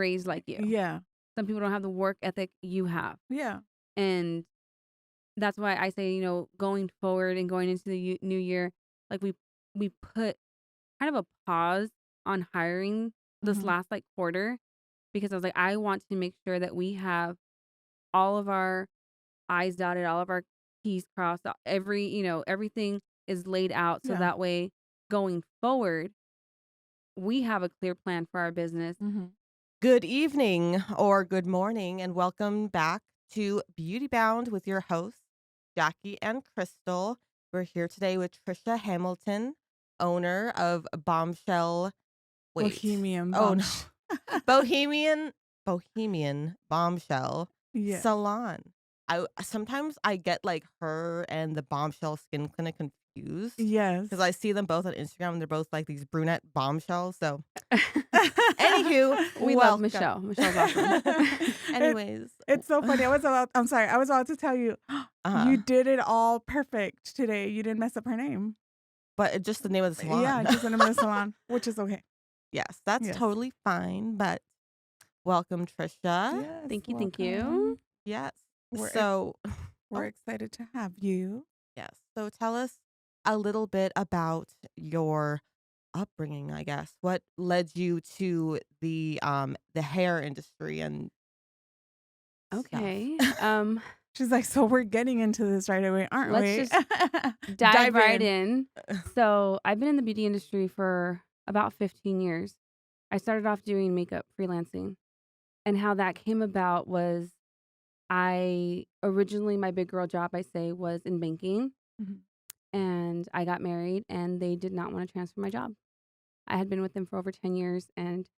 raised like you. Yeah. Some people don't have the work ethic you have. Yeah. And that's why I say, going forward and going into the new year, like we put kind of a pause on hiring this Mhm. last like quarter because I was like, I want to make sure that we have all of our I's dotted, all of our T's crossed, everything is laid out so Yeah. that way going forward, we have a clear plan for our business. Mhm. Good evening or good morning, and welcome back to Beauty Bound with your hosts, Jackie and Crystal. We're here today with Thrisha Hamilton, owner of Bombshell. Wait. Bohemian Oh no. Bombshell. Bohemian Bombshell Yeah. Salon. Sometimes I get like her and the Bombshell Skin Clinic confused Yes. because I see them both on Instagram and they're both like these brunette bombshells. So anywho, We love welcome. Michelle. Michelle's awesome. Anyways, It's so funny. I'm sorry. I was about to tell you, uh-huh. you did it all perfect today. You didn't mess up her name. But it's just the name of the salon. Yeah, just in the salon, which is okay. Yes, that's Yes. totally fine. But welcome, Trisha. Yes. Thank you. Welcome. Yes. We're So, We're excited to have you. yes. So tell us a little bit about your upbringing, I guess. What led you to the hair industry and Okay. stuff? She's like, so we're getting into this right away, aren't Let's we? just dive right in. So I've been in the beauty industry for about 15 years. I started off doing makeup freelancing. And how that came about was my big girl job, I say, was in banking. Mhm. And I got married and they did not want to transfer my job. I had been with them for over 10 years and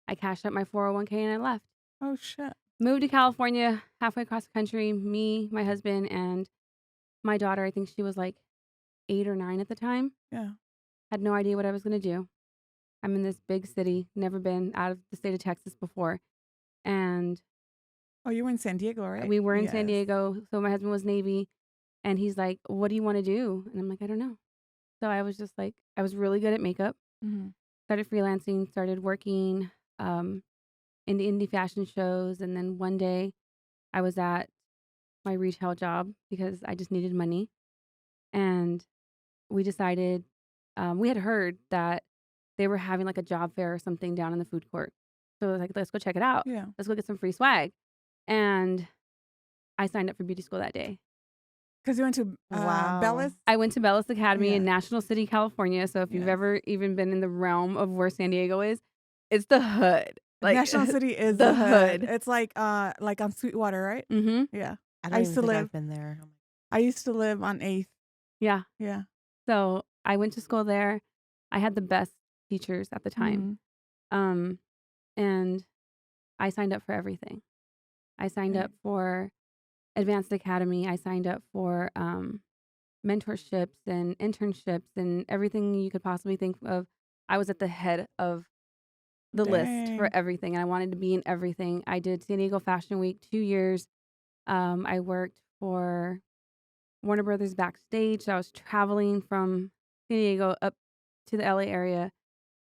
I cashed out my 401k and I left. Oh, shit. Moved to California, halfway across the country, me, my husband, and my daughter. I think she was like 8 or 9 at the time. Yeah. Had no idea what I was going to do. I'm in this big city, never been out of the state of Texas before. And Oh, you were in San Diego, right? we were in San Yes. Diego. So my husband was Navy and he's like, what do you want to do? And I'm like, I don't know. So I was just like, I was really good at makeup, Mhm. started freelancing, started working in the indie fashion shows. And then one day I was at my retail job because I just needed money. And we decided, we had heard that they were having like a job fair or something down in the food court. So I was like, let's go check it out. Yeah. Let's go get some free swag. And I signed up for beauty school that day. Because you went to Wow. Bellis? I went to Bellis Academy in Yeah. National City, California. So if you've Yes. ever even been in the realm of where San Diego is, it's the hood. Like National City is the the hood. hood. It's like on Sweetwater, right? Mm-hmm. Yeah. I I don't used even to think live- I've been there. I used to live on 8th. Yeah. Yeah. So I went to school there. I had the best teachers at the time. Mhm. And I signed up for everything. I signed Right. up for Advanced Academy. I signed up for mentorships and internships and everything you could possibly think of. I was at the head of the list for Dang. everything. And I wanted to be in everything. I did San Diego Fashion Week 2 years. I worked for Warner Brothers backstage. So I was traveling from San Diego up to the LA area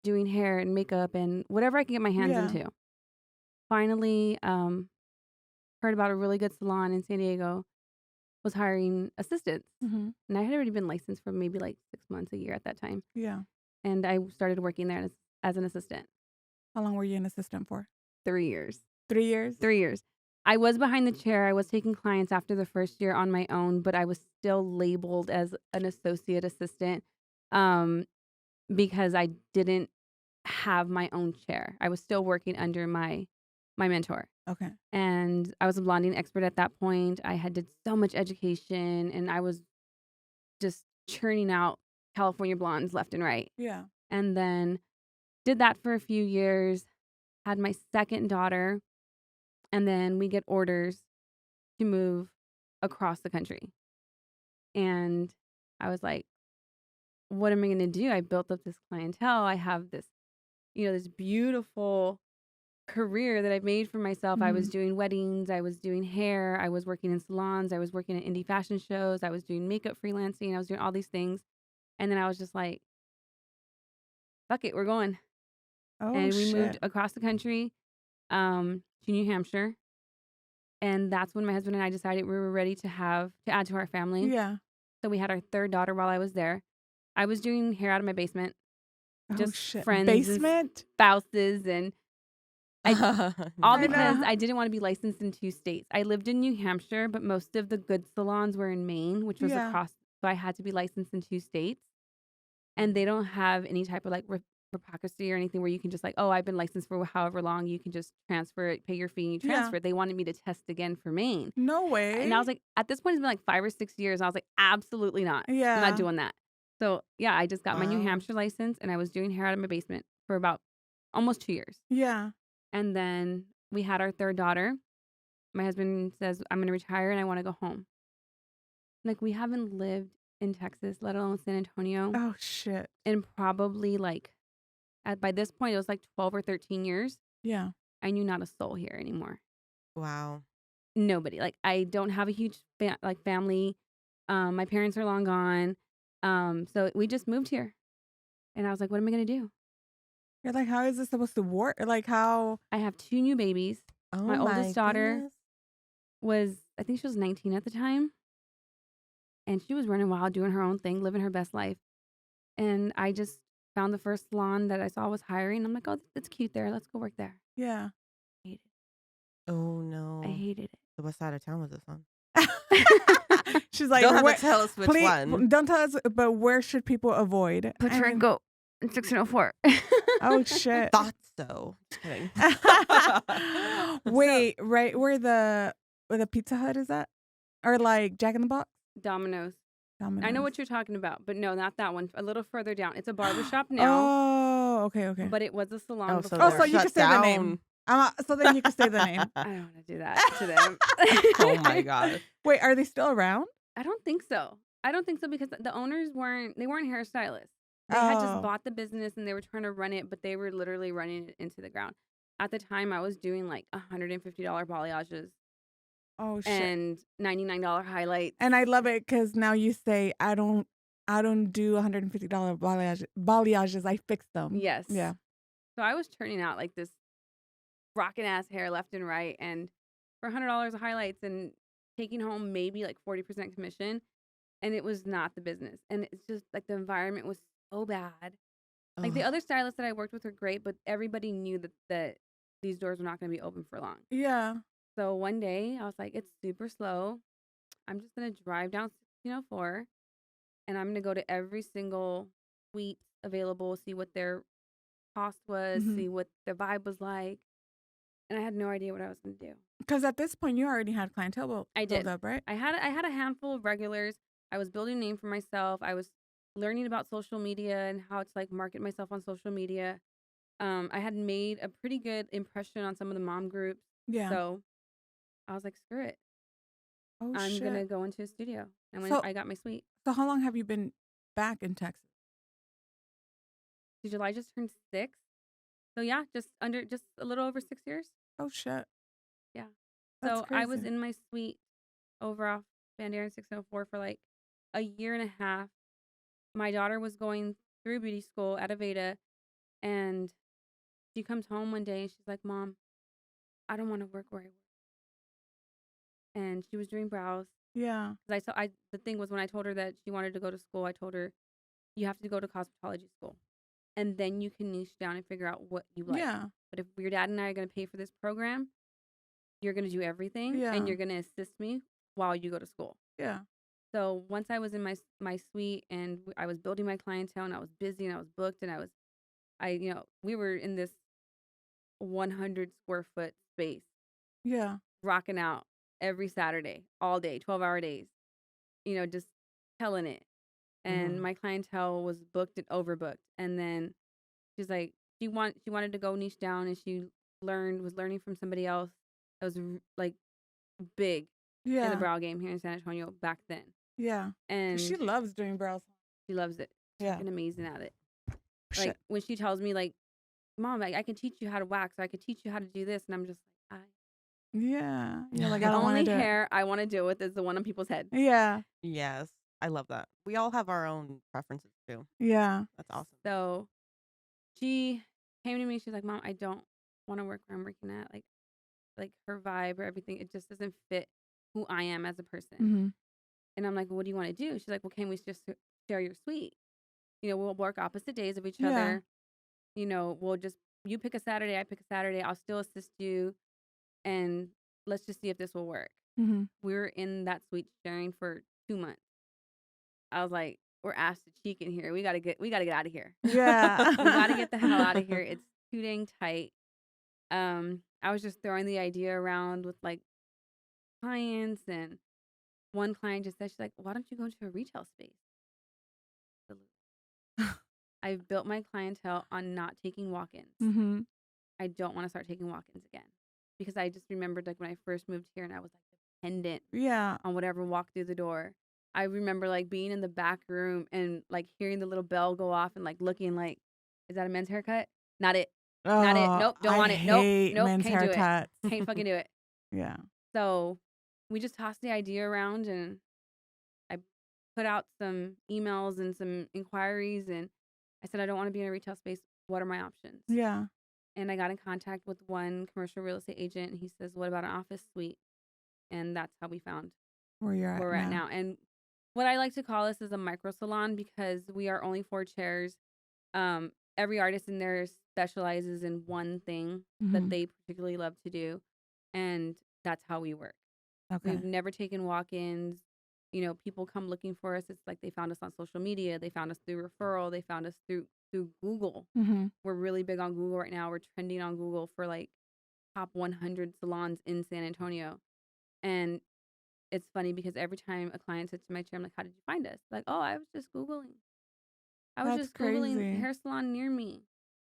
doing hair and makeup and whatever I could get my hands Yeah. into. Finally, heard about a really good salon in San Diego, was hiring assistants. Mhm. And I had already been licensed for maybe like 6 months, a year at that time. Yeah. And I started working there as an assistant. How long were you an assistant for? 3 years. 3 years? 3 years. I was behind the chair. I was taking clients after the first year on my own, but I was still labeled as an associate assistant because I didn't have my own chair. I was still working under my mentor. Okay. And I was a blonding expert at that point. I had did so much education and I was just churning out California blondes left and right. Yeah. And then did that for a few years, had my second daughter, and then we get orders to move across the country. And I was like, what am I going to do? I built up this clientele. I have this, this beautiful career that I've made for myself. I was Mhm. doing weddings, I was doing hair, I was working in salons, I was working at indie fashion shows, I was doing makeup freelancing, I was doing all these things. And then I was just like, fuck it, we're going. Oh, And we moved shit. across the country. to New Hampshire. And that's when my husband and I decided we were ready to add to our family. Yeah. So we had our third daughter while I was there. I was doing hair out of my basement, Oh just shit. friends and Basement? spouses, and all I because know. I didn't want to be licensed in 2 states. I lived in New Hampshire, but most of the good salons were in Maine, which was Yeah. across. So I had to be licensed in 2 states, and they don't have any type of like reciprocity or anything where you can just like, oh, I've been licensed for however long, you can just transfer it, pay your fee, and you Yeah. transfer it. They wanted me to test again for Maine. No way. And I was like, at this point, it's been like 5 or 6 years. I was like, absolutely not. I'm not Yeah. doing that. So yeah, I just got my New Wow. Hampshire license, and I was doing hair out of my basement for about almost 2 years. Yeah. And then we had our third daughter. My husband says, I'm going to retire and I want to go home. Like, we haven't lived in Texas, let alone San Antonio, Oh shit. in probably like, by this point, it was like 12 or 13 years. Yeah. I knew not a soul here anymore. Wow. Nobody. Like, I don't have a huge family. My parents are long gone. So we just moved here. And I was like, what am I going to do? You're like, how is this supposed to work? Like, how? I have 2 new babies. Oh My oldest daughter goodness. was, I think she was 19 at the time. And she was running wild, doing her own thing, living her best life. And I just found the first salon that I saw was hiring. I'm like, oh, it's cute there. Let's go work there. Yeah. I hated Oh it. I no. hated So what side of town was this on? it. She's like, Don't have "Where- to tell us which please, one. don't tell us, but where should people avoid? Put I her mean- and go. 1604. Oh shit. Thought so. Just kidding. Wait, right where the Pizza Hut is at? Or like Jack in the Box? Domino's. I know Domino's. what you're talking about, but no, not that one. A little further down. It's a barbershop now, Oh, okay, okay. but it was a salon Oh, before. so Oh, they're so you can shut say the down. name. So then you can say the name. I don't want to do that to them. Oh my god. Wait, are they still around? I don't think so. I don't think so because the owners weren't hairstylists. They had just Oh. bought the business and they were trying to run it, but they were literally running it into the ground. At the time, I was doing like $150 balayages Oh shit. and $99 highlights. And I love it because now you say I don't do $150 balayages. I fix them. Yes. Yeah. So I was turning out like this rockin' ass hair left and right, and for $100 of highlights and taking home maybe like 40% commission, and it was not the business. And it's just like the environment was so bad. Like the Ugh. other stylists that I worked with were great, but everybody knew that these doors were not going to be open for long. Yeah. So one day I was like, it's super slow. I'm just going to drive down 1604 and I'm going to go to every single suite available, see what their cost was, Mhm. see what the vibe was like. And I had no idea what I was going to do. Because at this point you already had clientele I built did. up, right? I had a handful of regulars. I was building a name for myself. I was learning about social media and how to like market myself on social media. I had made a pretty good impression on some of the mom groups. Yeah. So I was like, screw it. Oh I'm shit. going to go into a studio. And when So- I got my suite, So how long have you been back in Texas? July just turned 6. So yeah, just a little over 6 years. Oh shit. Yeah. That's So I was crazy. in my suite over off Bandera 604 for like a year and a half. My daughter was going through beauty school at Aveda, and she comes home one day and she's like, Mom, I don't want to work where I work. And she was doing brows. Yeah. The thing was, when I told her that she wanted to go to school, I told her, you have to go to cosmetology school. And then you can niche down and figure out what you like. Yeah. But if your dad and I are going to pay for this program, you're going to do everything. Yeah. And you're going to assist me while you go to school. Yeah. So once I was in my suite and I was building my clientele and I was busy and I was booked and we were in this 100 square foot space Yeah. rocking out every Saturday, all day, 12-hour days, just killing it. And Mhm. my clientele was booked and overbooked. And then she's like, she wanted to go niche down, and she was learning from somebody else that was like big in the Yeah. brow game here in San Antonio back then. Yeah. And She loves doing brows. she loves it. She's Yeah. fucking amazing at it. Shit. Like when she tells me like, Mom, I can teach you how to wax, or I could teach you how to do this, and I'm just like, Yeah. You're like, I the don't want only to do it. hair I want to deal with is the one on people's head. Yeah. Yes. I love that. We all have our own preferences too. Yeah. That's awesome. So she came to me. She's like, Mom, I don't want to work where I'm working at. Like her vibe or everything, it just doesn't fit who I am as a person. Mm-hmm. And I'm like, well, what do you want to do? She's like, well, can we just share your suite? We'll work opposite days of each Yeah. other. We'll just, you pick a Saturday, I pick a Saturday. I'll still assist you. And let's just see if this will work. Mm-hmm. We were in that suite sharing for 2 months. I was like, we're ass to cheek in here. We gotta get out of here. Yeah. We gotta get the hell out of here. It's too dang tight. I was just throwing the idea around with like clients, and one client just said, she's like, why don't you go into a retail space? I've built my clientele on not taking walk-ins. Mm-hmm. I don't want to start taking walk-ins again, because I just remembered like when I first moved here and I was like dependent Yeah. on whatever walked through the door. I remember like being in the back room and like hearing the little bell go off and like looking like, is that a men's haircut? Not it. Not it. Oh, Nope. Don't I want it. Nope. hate Nope. men's Can't do it. haircuts. Can't fucking do it. Yeah. So we just tossed the idea around, and I put out some emails and some inquiries, and I said, I don't want to be in a retail space. What are my options? Yeah. And I got in contact with one commercial real estate agent, and he says, what about an office suite? And that's how we found Where you're where we're at now. And what I like to call this is a micro salon, because we are only 4 chairs. Every artist in there specializes in one thing that Mm-hmm. they particularly love to do. And that's how we work. Okay. We've never taken walk-ins. People come looking for us. It's like they found us on social media. They found us through referral. They found us through Google. Mm-hmm. We're really big on Google right now. We're trending on Google for like top 100 salons in San Antonio. And it's funny because every time a client sits in my chair, I'm like, how did you find us? Like, oh, I was just Googling. That's Googling crazy. hair salon near me,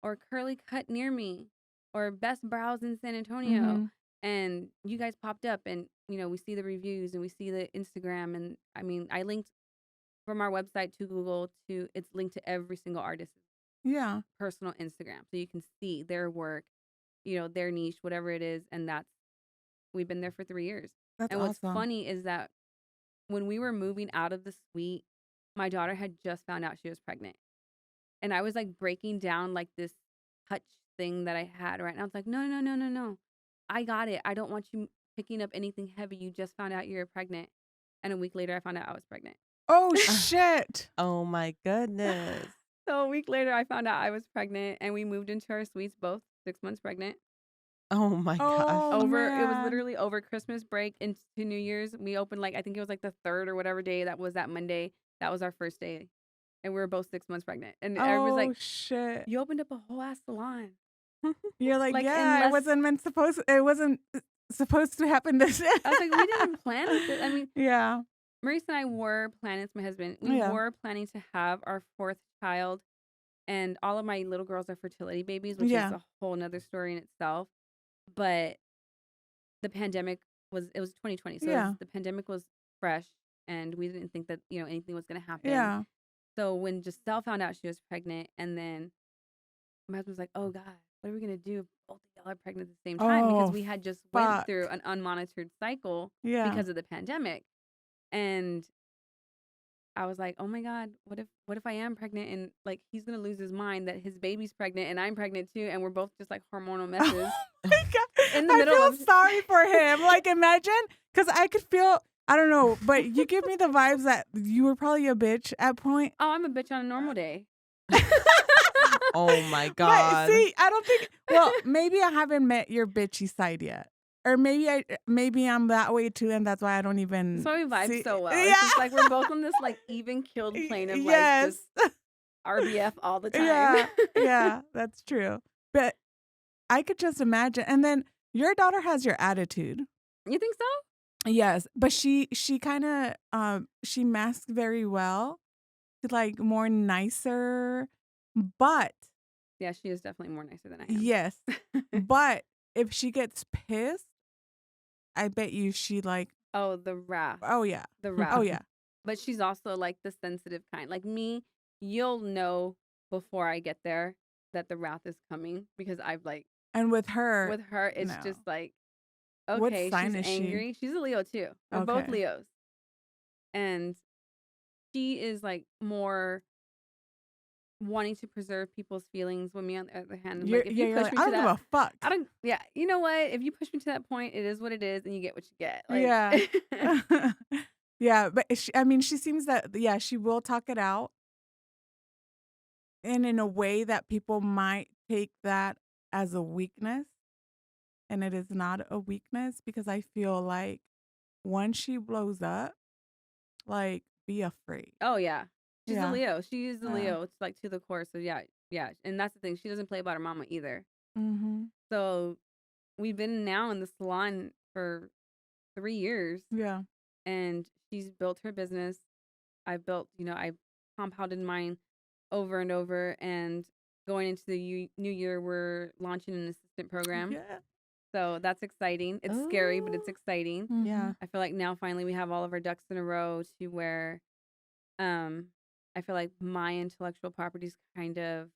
or curly cut near me, or best brows in San Antonio. Mm-hmm. And you guys popped up, and, we see the reviews and we see the Instagram. And I mean, I linked from our website to Google it's linked to every single artist's Yeah. personal Instagram. So you can see their work, their niche, whatever it is. And we've been there for 3 years. That's And what's awesome. funny is that when we were moving out of the suite, my daughter had just found out she was pregnant. And I was like breaking down like this touch thing that I had, right? And I was like, no, no, no, no, no. I got it. I don't want you picking up anything heavy. You just found out you're pregnant. And a week later, I found out I was pregnant. Oh, shit. Oh my goodness. So a week later, I found out I was pregnant, and we moved into our suites, both 6 months pregnant. Oh my gosh. Oh, It was man. literally over Christmas break into New Year's. We opened like, I think it was like the 3rd or whatever day that was, that Monday. That was our first day. And we were both 6 months pregnant. And everybody's Oh, like, shit. you opened up a whole ass salon. You're like, Like, yeah, it wasn't supposed to happen this I was like, we didn't plan this. I mean, Yeah. Maurice and I were planning, it's my husband, we Yeah. were planning to have our 4th child. And all of my little girls are fertility babies, which Yeah. is a whole nother story in itself. But the pandemic it was 2020. So Yeah. the pandemic was fresh, and we didn't think that, anything was going to happen. Yeah. So when Giselle found out she was pregnant, and then my husband was like, oh God, what are we going to do if both of y'all are pregnant at the same time? Because Oh, we had just fuck. went through an unmonitored cycle Yeah. because of the pandemic. And I was like, oh my God, what if I am pregnant, and like he's going to lose his mind that his baby's pregnant and I'm pregnant too, and we're both just like hormonal messes. Oh my God. In the I middle feel of- sorry for him. Like, imagine, because I could feel, I don't know, but you give me the vibes that you were probably a bitch at point. Oh, I'm a bitch on a normal day. Oh my But God. see, I don't think, well, maybe I haven't met your bitchy side yet. Or maybe I'm that way too, and that's why I don't even. So we vibe see- so well. Yeah. It's just like we're both on this like even killed plane of like Yes. just RBF all the time. Yeah, yeah, that's true. But I could just imagine. And then your daughter has your attitude. You think so? Yes, but she kind of she masks very well. She's like more nicer, but Yeah, she is definitely more nicer than I am. yes, but if she gets pissed, I bet you she like, Oh, the wrath. oh yeah, The wrath. oh yeah, But she's also like the sensitive kind. Like me, you'll know before I get there that the wrath is coming, because I've like and with her, with her it's no. just like, What okay, sign she's is she? angry. She's a Leo too. We're both Okay. Leos. And she is like more wanting to preserve people's feelings with me on the other hand. You're, Like if yeah, you you're push like, me I to don't give that, a fuck. I don't. Yeah, you know what? If you push me to that point, it is what it is, and you get what you get. Like, Yeah. Yeah, but I mean, she seems that, yeah, she will talk it out. And in a way that people might take that as a weakness. And it is not a weakness because I feel like once she blows up, like, be afraid. oh yeah, she's a Yeah. Leo. She is a Yeah. Leo. It's like to the core. So yeah, yeah, and that's the thing. She doesn't play about her mama either. Mm-hmm. So we've been now in the salon for 3 years, Yeah. and she's built her business. I compounded mine over and over. And going into the new year, we're launching an assistant program. Yeah. So that's exciting. It's scary, but it's Oh, exciting. Mm-hmm. yeah. I feel like now finally we have all of our ducks in a row to where um I feel like my intellectual property is kind of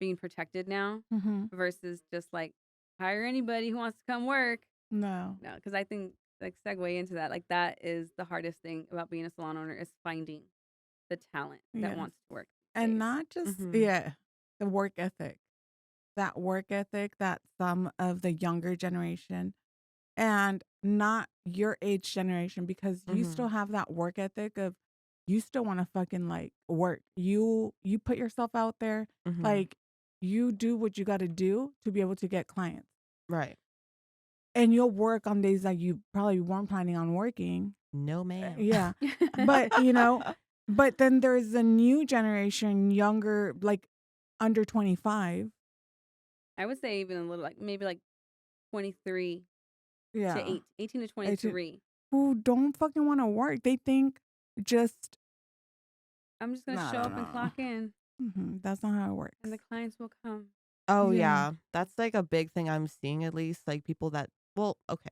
being protected now Mm-hmm. versus just like hire anybody who wants to come work. No. No, because I think like segue into that, like that is the hardest thing about being a salon owner is finding the talent that Yes. wants to work these And days. not just, Mhm. yeah, the work ethic. That work ethic that some of the younger generation and not your age generation, because you still Mhm. have that work ethic of you still want to fucking like work. You put yourself out there, Mhm. like you do what you got to do to be able to get clients. Right. And you'll work on days that you probably weren't planning on working. No, ma'am. Yeah. But, but then there's a new generation, younger, like under 25. I would say even a little like maybe like 23 to Yeah. 18 to 18, 23. who don't fucking want to work. They think just, I'm just going to I show don't up and know. clock in That's not how it works. and the clients will come. Oh, Yeah. yeah. That's like a big thing I'm seeing, at least. Like people that, well, okay.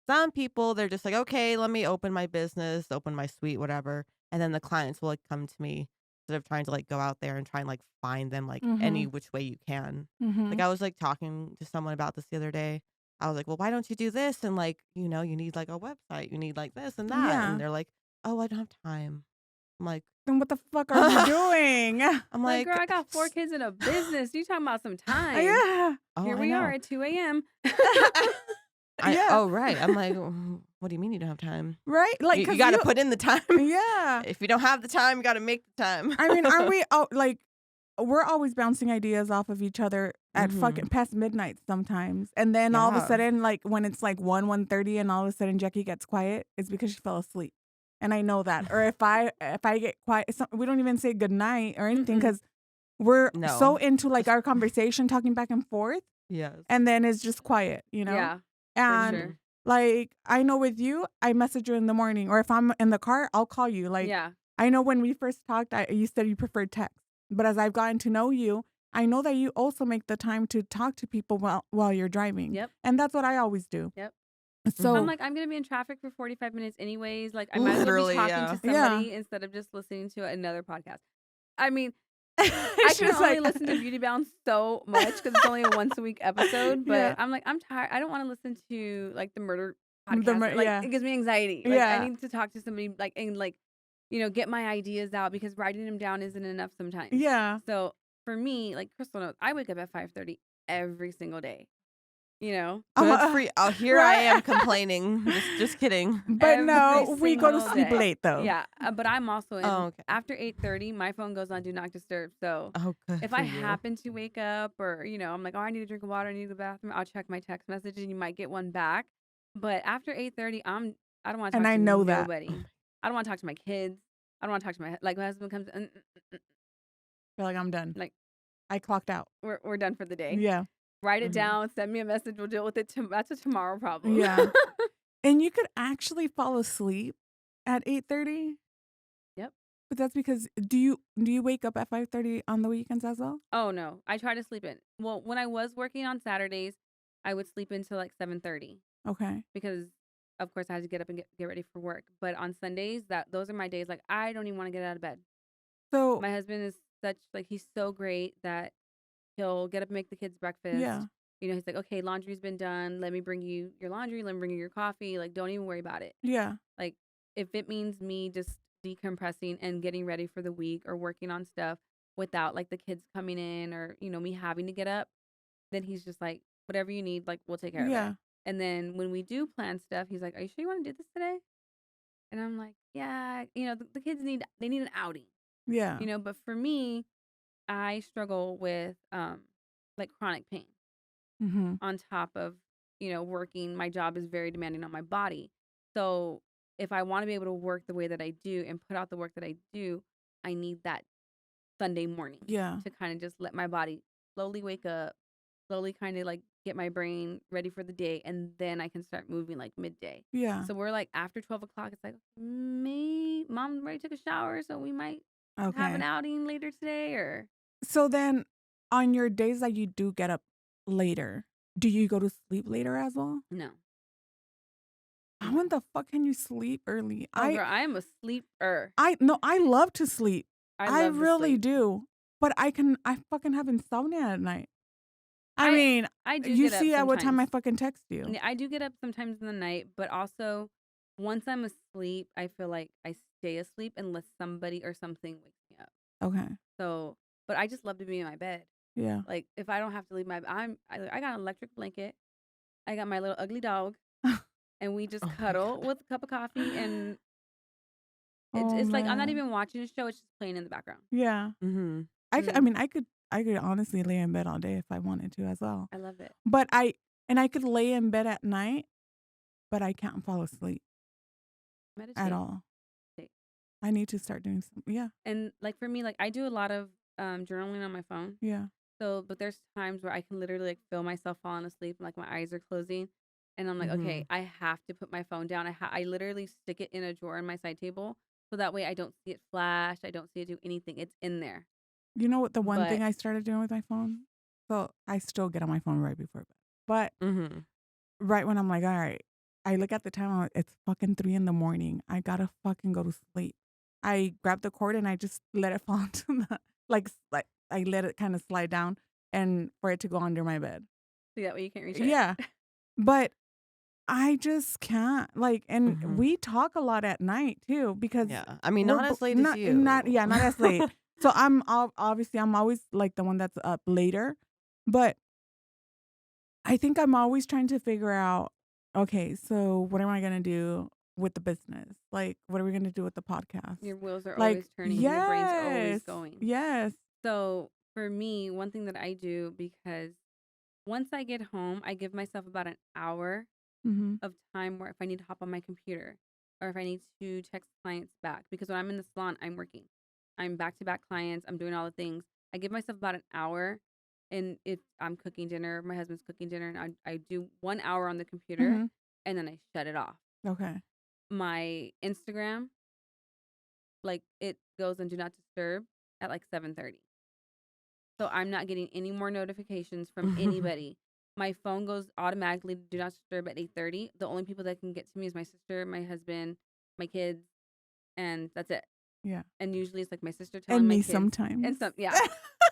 Some people, they're just like, okay, let me open my business, open my suite, whatever. And then the clients will like come to me instead of trying to like go out there and try and like find them like any Mm-hmm. which way you can. Mm-hmm. Like I was like talking to someone about this the other day. I was like, well, why don't you do this? And like, you need like a website, you need like this and that. And Yeah. they're like, oh, I don't have time. I'm like, Then what the fuck are you doing? I'm Like, girl, like, I got 4 kids in a business. You talking about some time. Yeah. oh, Here I we are know. at 2 a.m. Yeah. Oh, right. I'm like, what do you mean you don't have time? Right? Like, You cause got to put in the time. yeah. If you don't have the time, you got to make the time. I mean, aren't we like, we're always bouncing ideas off of each other at fucking past midnight sometimes. And then all of a Yeah. sudden, like when it's like 1:30 and all of a sudden Jackie gets quiet, it's because she fell asleep. And I know that. Or if I get quiet, we don't even say good night or anything because we're so No. into like our conversation, talking back and forth. Yes. And then it's just quiet, Yeah, And sure. like, I know with you, I message you in the morning, or if I'm in the car, I'll call you. Like, Yeah. I know when we first talked, you said you preferred text, but as I've gotten to know you, I know that you also make the time to talk to people while you're driving. Yep. And that's what I always do. Yep. So I'm like, I'm going to be in traffic for 45 minutes anyways. Like, I might as well be Literally, talking yeah. to somebody instead of just listening to another podcast. I mean, I She can was only like- listen to Beauty Bound so much because it's only a once a week episode. But Yeah. I'm like, I'm tired. I don't want to listen to like the murder podcast. yeah. It gives me anxiety. Like, Yeah. I need to talk to somebody like and like, get my ideas out because writing them down isn't enough sometimes. Yeah. So for me, like Crystal knows, I wake up at 5:30 every single day. Good for you. Oh, here I am complaining. Just kidding. But no, Every we go to single sleep day. late though. Yeah, but I'm also in, Oh, okay. after 8:30, my phone goes on do not disturb. So Oh, good if for I you. happen to wake up or I'm like, oh, I need to drink water, I need to go to the bathroom, I'll check my text message and you might get one back. But after 8:30, I don't want to talk And to I know that. nobody. I don't want to talk to my kids. I don't want to talk to my husband comes in, Feel like I'm done. like I clocked out. we're done for the day. Yeah. Write it down, send me a message, we'll deal with it. That's a tomorrow problem. Yeah. And you could actually fall asleep at 8:30. Yep. But that's because do you wake up at 5:30 on the weekends as well? Oh no, I try to sleep in. Well, when I was working on Saturdays, I would sleep until like 7:30 Okay. because, of course, I had to get up and get ready for work. But on Sundays, those are my days. Like I don't even want to get out of bed. So My husband is he's so great that he'll get up and make the kids breakfast. yeah. He's like, okay, laundry's been done. Let me bring you your laundry. Let me bring you your coffee. Like, don't even worry about it. Yeah. Like, if it means me just decompressing and getting ready for the week or working on stuff, without like the kids coming in or, me having to get up, then he's just like, whatever you need, like we'll take care of it. Yeah. And then when we do plan stuff, he's like, are you sure you want to do this today? And I'm like, yeah, the kids need an outing, Yeah. but for me, I struggle with like chronic pain Mm-hmm. on top of, working. My job is very demanding on my body. So if I want to be able to work the way that I do and put out the work that I do, I need that Sunday morning Yeah. to kind of just let my body slowly wake up, slowly kind of like get my brain ready for the day, and then I can start moving like midday. Yeah. So we're like after 12 o'clock, it's like, me, mom already took a shower, so we might have an Okay. outing later today or. So then on your days that you do get up later, do you go to sleep later as well? No. How in the fuck can you sleep early? Oh, girl, I am a sleeper. I love to sleep. I love to really sleep. do. But I fucking have insomnia at night. I do you get up see at what time I sometimes. fucking text you. Yeah, I do get up sometimes in the night, but also once I'm asleep, I feel like I stay asleep unless somebody or something wakes me up. Okay. So, but I just love to be in my bed. Yeah. Like if I don't have to leave I got an electric blanket. I got my little ugly dog, and we just Oh my cuddle God. with a cup of coffee, and Oh, it's like I'm not man. even watching a show; it's just playing in the background. Yeah. Mm-hmm. I could honestly lay in bed all day if I wanted to as well. I love it. But I could lay in bed at night, but I can't fall asleep Meditate. at all. Meditate. I need to start doing some. Yeah. And like for me, like I do a lot of journaling on my phone. Yeah. So, but there's times where I can literally like feel myself falling asleep, and, like my eyes are closing, and I'm like, okay, I have to put my phone down. I literally stick it in a drawer on my side table, so that way I don't see it flash, I don't see it do anything. It's in there. You know what the one thing But I started doing with my phone? So I still get on my phone right before bed. But right when I'm like, all right, I look at the time, I'm like, it's fucking 3 a.m. I gotta fucking go to sleep. I grab the cord and I just let it fall into the like I let it kind of slide down and for it to go under my bed. so that way you can't reach it. Yeah. But I just can't and we talk a lot at night too because Yeah. I mean, not as late as you. not as late. So I'm always like the one that's up later, but I think I'm always trying to figure out, okay, so what am I going to do with the business? Like, what are we going to do with the podcast? Your wheels are Like, always turning. Your brain's always going. Yes. So for me, one thing that I do, because once I get home, I give myself about an hour Mm-hmm. of time where if I need to hop on my computer or if I need to text clients back, because when I'm in the salon, I'm working. I'm back-to-back clients. I'm doing all the things. I give myself about an hour. And if I'm cooking dinner, my husband's cooking dinner, and I do 1 hour on the computer, and then I shut it off. Okay. My Instagram, like it goes on do not disturb at like 7:30. So I'm not getting any more notifications from anybody. My phone goes automatically to do not disturb at 8:30. The only people that can get to me is my sister, my husband, my kids, and that's it. Yeah. And usually it's like my sister telling And my me kids. sometimes. And some, yeah.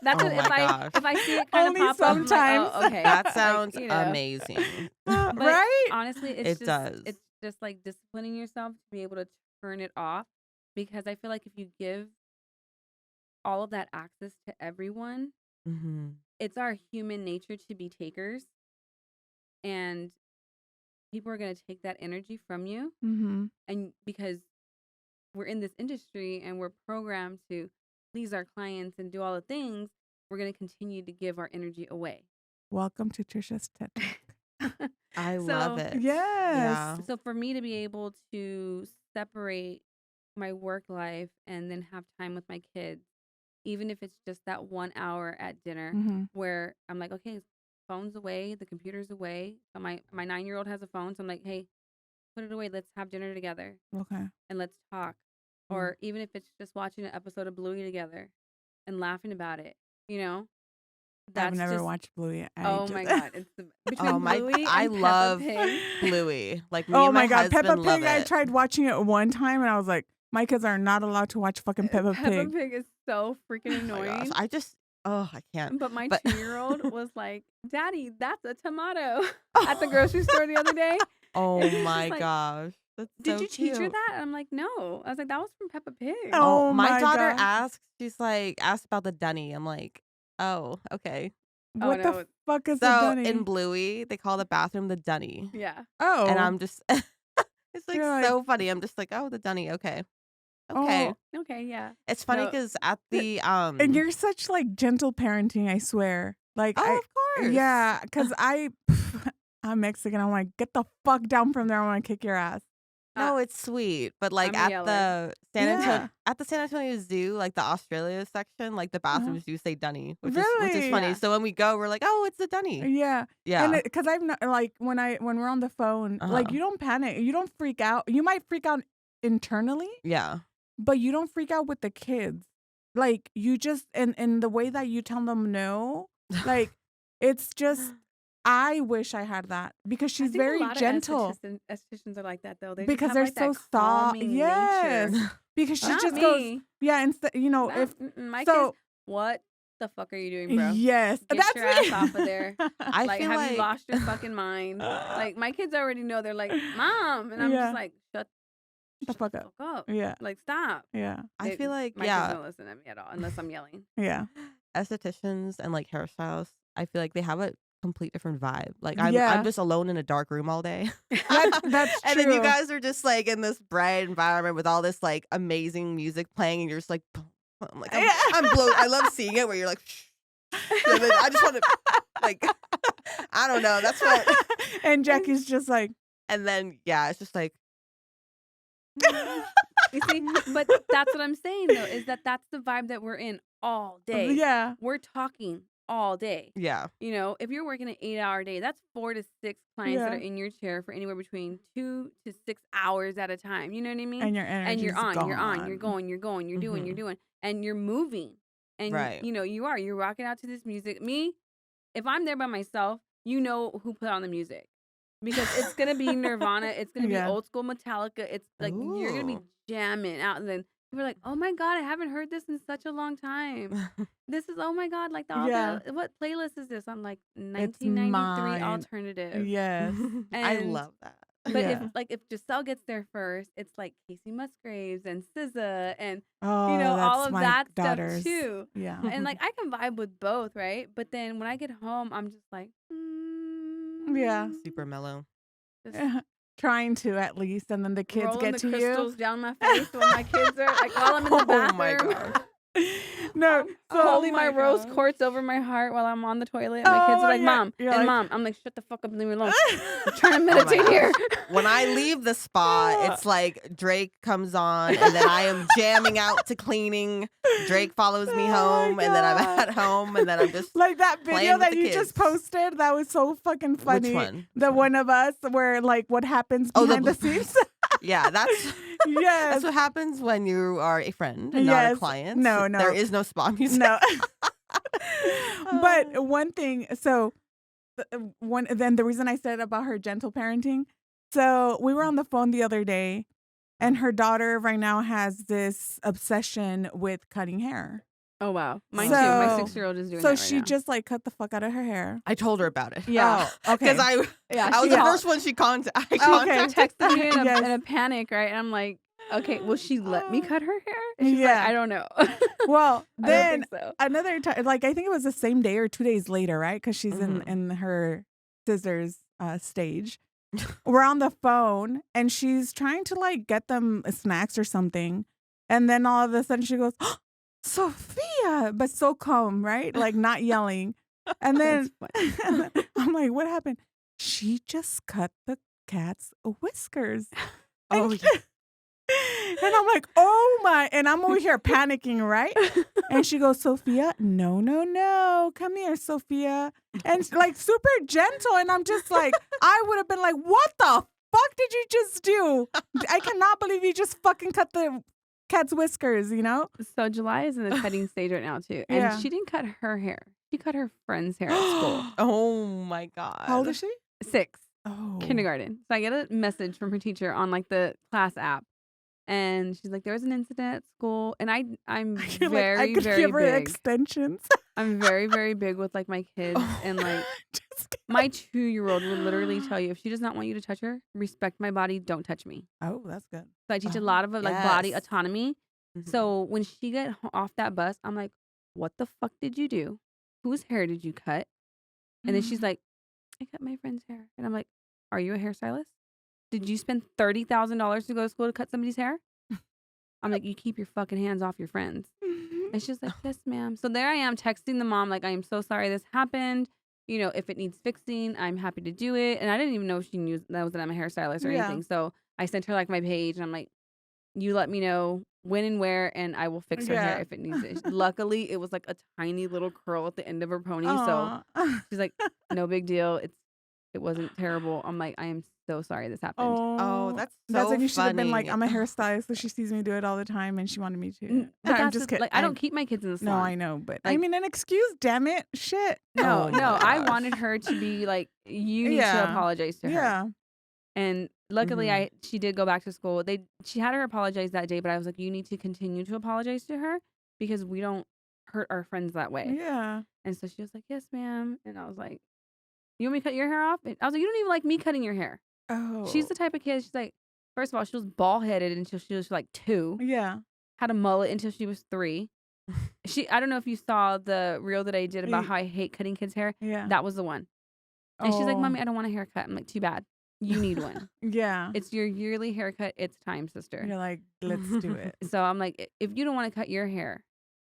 That's Oh what, my gosh. if I see it kind of Only pop up, I'm like, sometimes. oh, okay. That Like, sounds amazing. But Right? honestly, It does. It's just like disciplining yourself to be able to turn it off, because I feel like if you give all of that access to everyone, it's our human nature to be takers, and people are going to take that energy from you. And because we're in this industry and we're programmed to please our clients and do all the things, we're going to continue to give our energy away. Welcome to Trisha's TED Talk. I love it. Yes. Yeah. So for me to be able to separate my work life and then have time with my kids, even if it's just that 1 hour at dinner where I'm like, okay, phone's away, the computer's away. So my 9-year-old has a phone. So I'm like, hey, put it away. Let's have dinner together. Okay. And let's talk. Or even if it's just watching an episode of Bluey together and laughing about it, I've never watched Bluey. Oh my God. It's between Bluey I and love Peppa Pig. Bluey. Like me Oh and my my God, husband Peppa love Pig. I it. tried watching it one time and I was like, my kids are not allowed to watch fucking Peppa Pig. Peppa Pig is so freaking Oh my gosh. annoying. I can't. But my 2-year-old was like, Daddy, that's a tomato at the grocery store the other day. Oh And he's my just like, gosh. That's Did so you teach her cute. that? And I'm like, no. I was like, that was from Peppa Pig. Oh My my daughter gosh. asks, she's like, asked about the dunny. I'm like, oh, okay. Oh, What no. the fuck is a So dunny? in Bluey, they call the bathroom the dunny. Yeah. Oh. And I'm just, it's like You're like, so funny. I'm just like, oh, the dunny. Okay. Okay. oh. Okay, yeah. It's funny No. because at the, And you're such like gentle parenting, I swear. Like oh, of course. yeah, because I'm Mexican. I'm like, get the fuck down from there. I want to kick your ass. No, it's sweet, but like I'm a at yeller. the Yeah. San Antonio Zoo, like the Australia section, like the bathrooms do say dunny, which is Really? funny. Yeah. So when we go, we're like, oh, it's the dunny. Yeah. Yeah. And because I've not, like when we're on the phone, like Uh-huh. you don't panic, you don't freak out. You might freak out internally, Yeah. but you don't freak out with the kids. Like you just and the way that you tell them no, like it's just. I wish I had that because I she's think very a lot gentle. Of estheticians are like that though. They Because just they're have, like, so that soft. calming Yes. nature. Because she Not just me. goes, yeah, instead, Not, if my so, kids, what the fuck are you doing, bro? yes, Get that's your me. ass off of there. I Like, feel have like you lost your fucking mind? Like, my kids already know. They're like, Mom, and I'm Yeah. just like, shut the fuck up. up. Yeah, Like, stop. yeah, I feel like my kids don't listen to me at all unless I'm yelling. yeah, estheticians and like hairstylists, I feel like they have a complete different vibe. Like I'm Yeah. just alone in a dark room all day. that's And then you true. guys are just like in this bright environment with all this like amazing music playing, and you're just like, I'm like, I'm blown. I love seeing it where you're like, shh. And then I just want to like, I don't know. That's what. And Jackie's just like, And then yeah, it's just like, You see, but that's what I'm saying though, is that that's the vibe that we're in all day. yeah, We're talking all day. yeah, You know, if you're working an 8-hour day, that's 4 to 6 clients that Yeah. are in your chair for anywhere between 2 to 6 hours at a time. You know what I mean? and your energy And you're on, gone. you're going, you're doing, you're doing, and you're moving. And Right. you know, you're rocking out to this music. Me, if I'm there by myself, you know who put on the music. Because it's gonna be Nirvana, it's gonna be Yeah. old school Metallica, it's like you're gonna be Ooh. jamming out, and then people are like, oh my god, I haven't heard this in such a long time. This is, oh my god, like Yeah. what playlist is this? I'm like It's 1993 mine. alternative. Yes. I And- love that. But Yeah. if Giselle gets there first, it's like Casey Musgraves and SZA and Oh, you know all that's of my that daughters. stuff too. Yeah. And like I can vibe with both, right? But then when I get home, I'm just like, Yeah. Super mellow. just Trying to at least, and then the kids rolling get the to crystals down my face when my kids are like while I'm in the Oh bathroom. my God. you. No, so Holding my my rose gosh. quartz over my heart while I'm on the toilet. My kids Oh, are like, yeah. Mom, You're and like- Mom. I'm like, shut the fuck up and leave me alone. I'm trying to Oh my meditate here. When I leave the spot, it's like Drake comes on, and then I am jamming out to cleaning. Drake follows me Oh my home, and then I'm God. at home, and then I'm just like that playing video with that the you just kids. posted, that was so fucking funny. Which one? The one of us where like what happens Oh, the behind the blue- scenes. Yeah, that's Yes. what happmes when you are a friend and not a Yes. client. No, no. There is no spa music. No. But one thing, so then the reason I said about her gentle parenting, so we were on the phone the other day, and her daughter right now has this obsession with cutting hair. Oh wow, mine too. My So- 6-year-old is doing So that right she now. just like cut the fuck out of her hair. I told her about it. Yeah. Oh, okay. Because I was she the called- first one she contacted. texted me in a, Yes. in a panic, right? And I'm like, okay, will she let me cut her hair? And she's Yeah. like, I don't know. Well, I then don't think so. another time, like I think it was the same day or 2 days later, right? Because she's Mhm. in her scissors stage. We're on the phone, and she's trying to like get them snacks or something, and then all of a sudden she goes, "Sophia," but so calm, right? Like not yelling. And then I'm like, "What happened?" She just cut the cat's whiskers. Oh, And and I'm like, oh my, and I'm over here panicking, right? And she goes, Sophia, no, come here, Sophia. And like super gentle. And I'm just like, I would have been like, what the fuck did you just do? I cannot believe you just fucking cut the cat's whiskers, you know? So July is in the cutting stage right now too, and Yeah. she didn't cut her hair. She cut her friend's hair at school. Oh my God. How old is she? 6, Oh. kindergarten. So I get a message from her teacher on like the class app, and she's like, "There was an incident at school," and I'm You're very like, I could very give her big. extensions. I'm very, very big with like my kids and like Just kidding. my 2-year-old will literally tell you if she does not want you to touch her, respect my body, don't touch me. Oh, that's good. So I teach a Oh, lot of like body yes. autonomy. Mhm. So when she got off that bus, I'm like, what the fuck did you do? Whose hair did you cut? And then she's like, I cut my friend's hair. And I'm like, are you a hairstylist? Did you spend $30,000 to go to school to cut somebody's hair? I'm like, you keep your fucking hands off your friends. And she's like, yes, ma'am. So there I am texting the mom, like, I am so sorry this happened. You know, if it needs fixing, I'm happy to do it. And I didn't even know she knew that I'm a hairstylist or Yeah. anything. So I sent her like my page and I'm like, you let me know when and where and I will fix her hair Yeah. if it needs it. Luckily, it was like a tiny little curl at the end of her pony. So Aw. she's like, no big deal. It wasn't terrible. I'm like, I am so sorry this happened. Oh, Oh, that's that's so when you should have been like, funny. I'm a hairstylist, so she sees me do it all the time, and she wanted me to. But I'm that's just kidding. like I don't keep my kids in the No, salon. I know, but I Like- mean, an excuse. Damn it, shit. No, Oh no. my I gosh. wanted her to be like, you need to Yeah. apologize to her. Yeah. And luckily, Mhm. she did go back to school. She had her apologize that day, but I was like, you need to continue to apologize to her because we don't hurt our friends that way. Yeah. And so she was like, yes, ma'am. And I was like, you want me to cut your hair off? And I was like, you don't even like me cutting your hair. Oh. She's the type of kid. She's like, first of all, she was bald headed until she was like 2. Yeah. Had a mullet until she was 3. I don't know if you saw the reel that I did about Ye- how I hate cutting kids' hair. Yeah. That was the one. And she's like, Oh. Mommy, I don't want a haircut. I'm like, too bad. You need one. Yeah. It's your yearly haircut. It's time, sister. You're like, let's do it. So I'm like, if you don't want to cut your hair,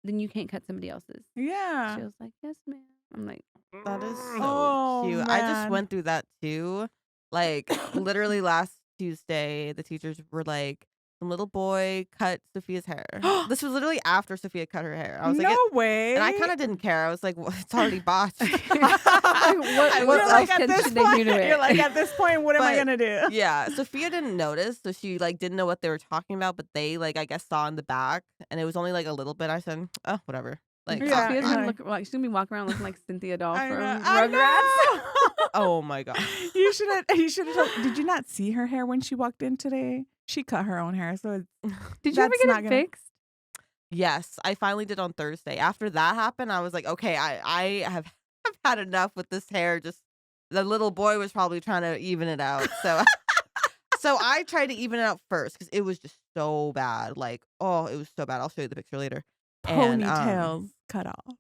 then you can't cut somebody else's. Yeah. She was like, yes, ma'am. I'm like, That is so Oh, cute. I just man. went through that too. Like literally last Tuesday, the teachers were like, some little boy cut Sophia's hair. This was literally after Sophia cut her hair. I was no like, way. and I kind of didn't care. I was like, well, it's already botched. what I was else like, at can this they do point, to it? you're like, at this point, what am I But- gonna do? Yeah, Sophia didn't notice, so she like didn't know what they were talking about, but they like I guess saw in the back, and it was only like a little bit. I said, oh, whatever. Like, Yeah, Sophia's yeah. gonna look like she's gonna be walking around looking like Cynthia Doll I from know. I Rugrats. know. oh my god. You should have. Did you not see her hair when she walked in today? She cut her own hair, so Did you ever That's get not it gonna- fixed? Yes, I finally did on Thursday. After that happened, I was like, okay, I have I've had enough with this hair. Just the little boy was probably trying to even it out, so so I tried to even it out first because it was just so bad. Like, oh, it was so bad. I'll show you the picture later. And, ponytails cut off.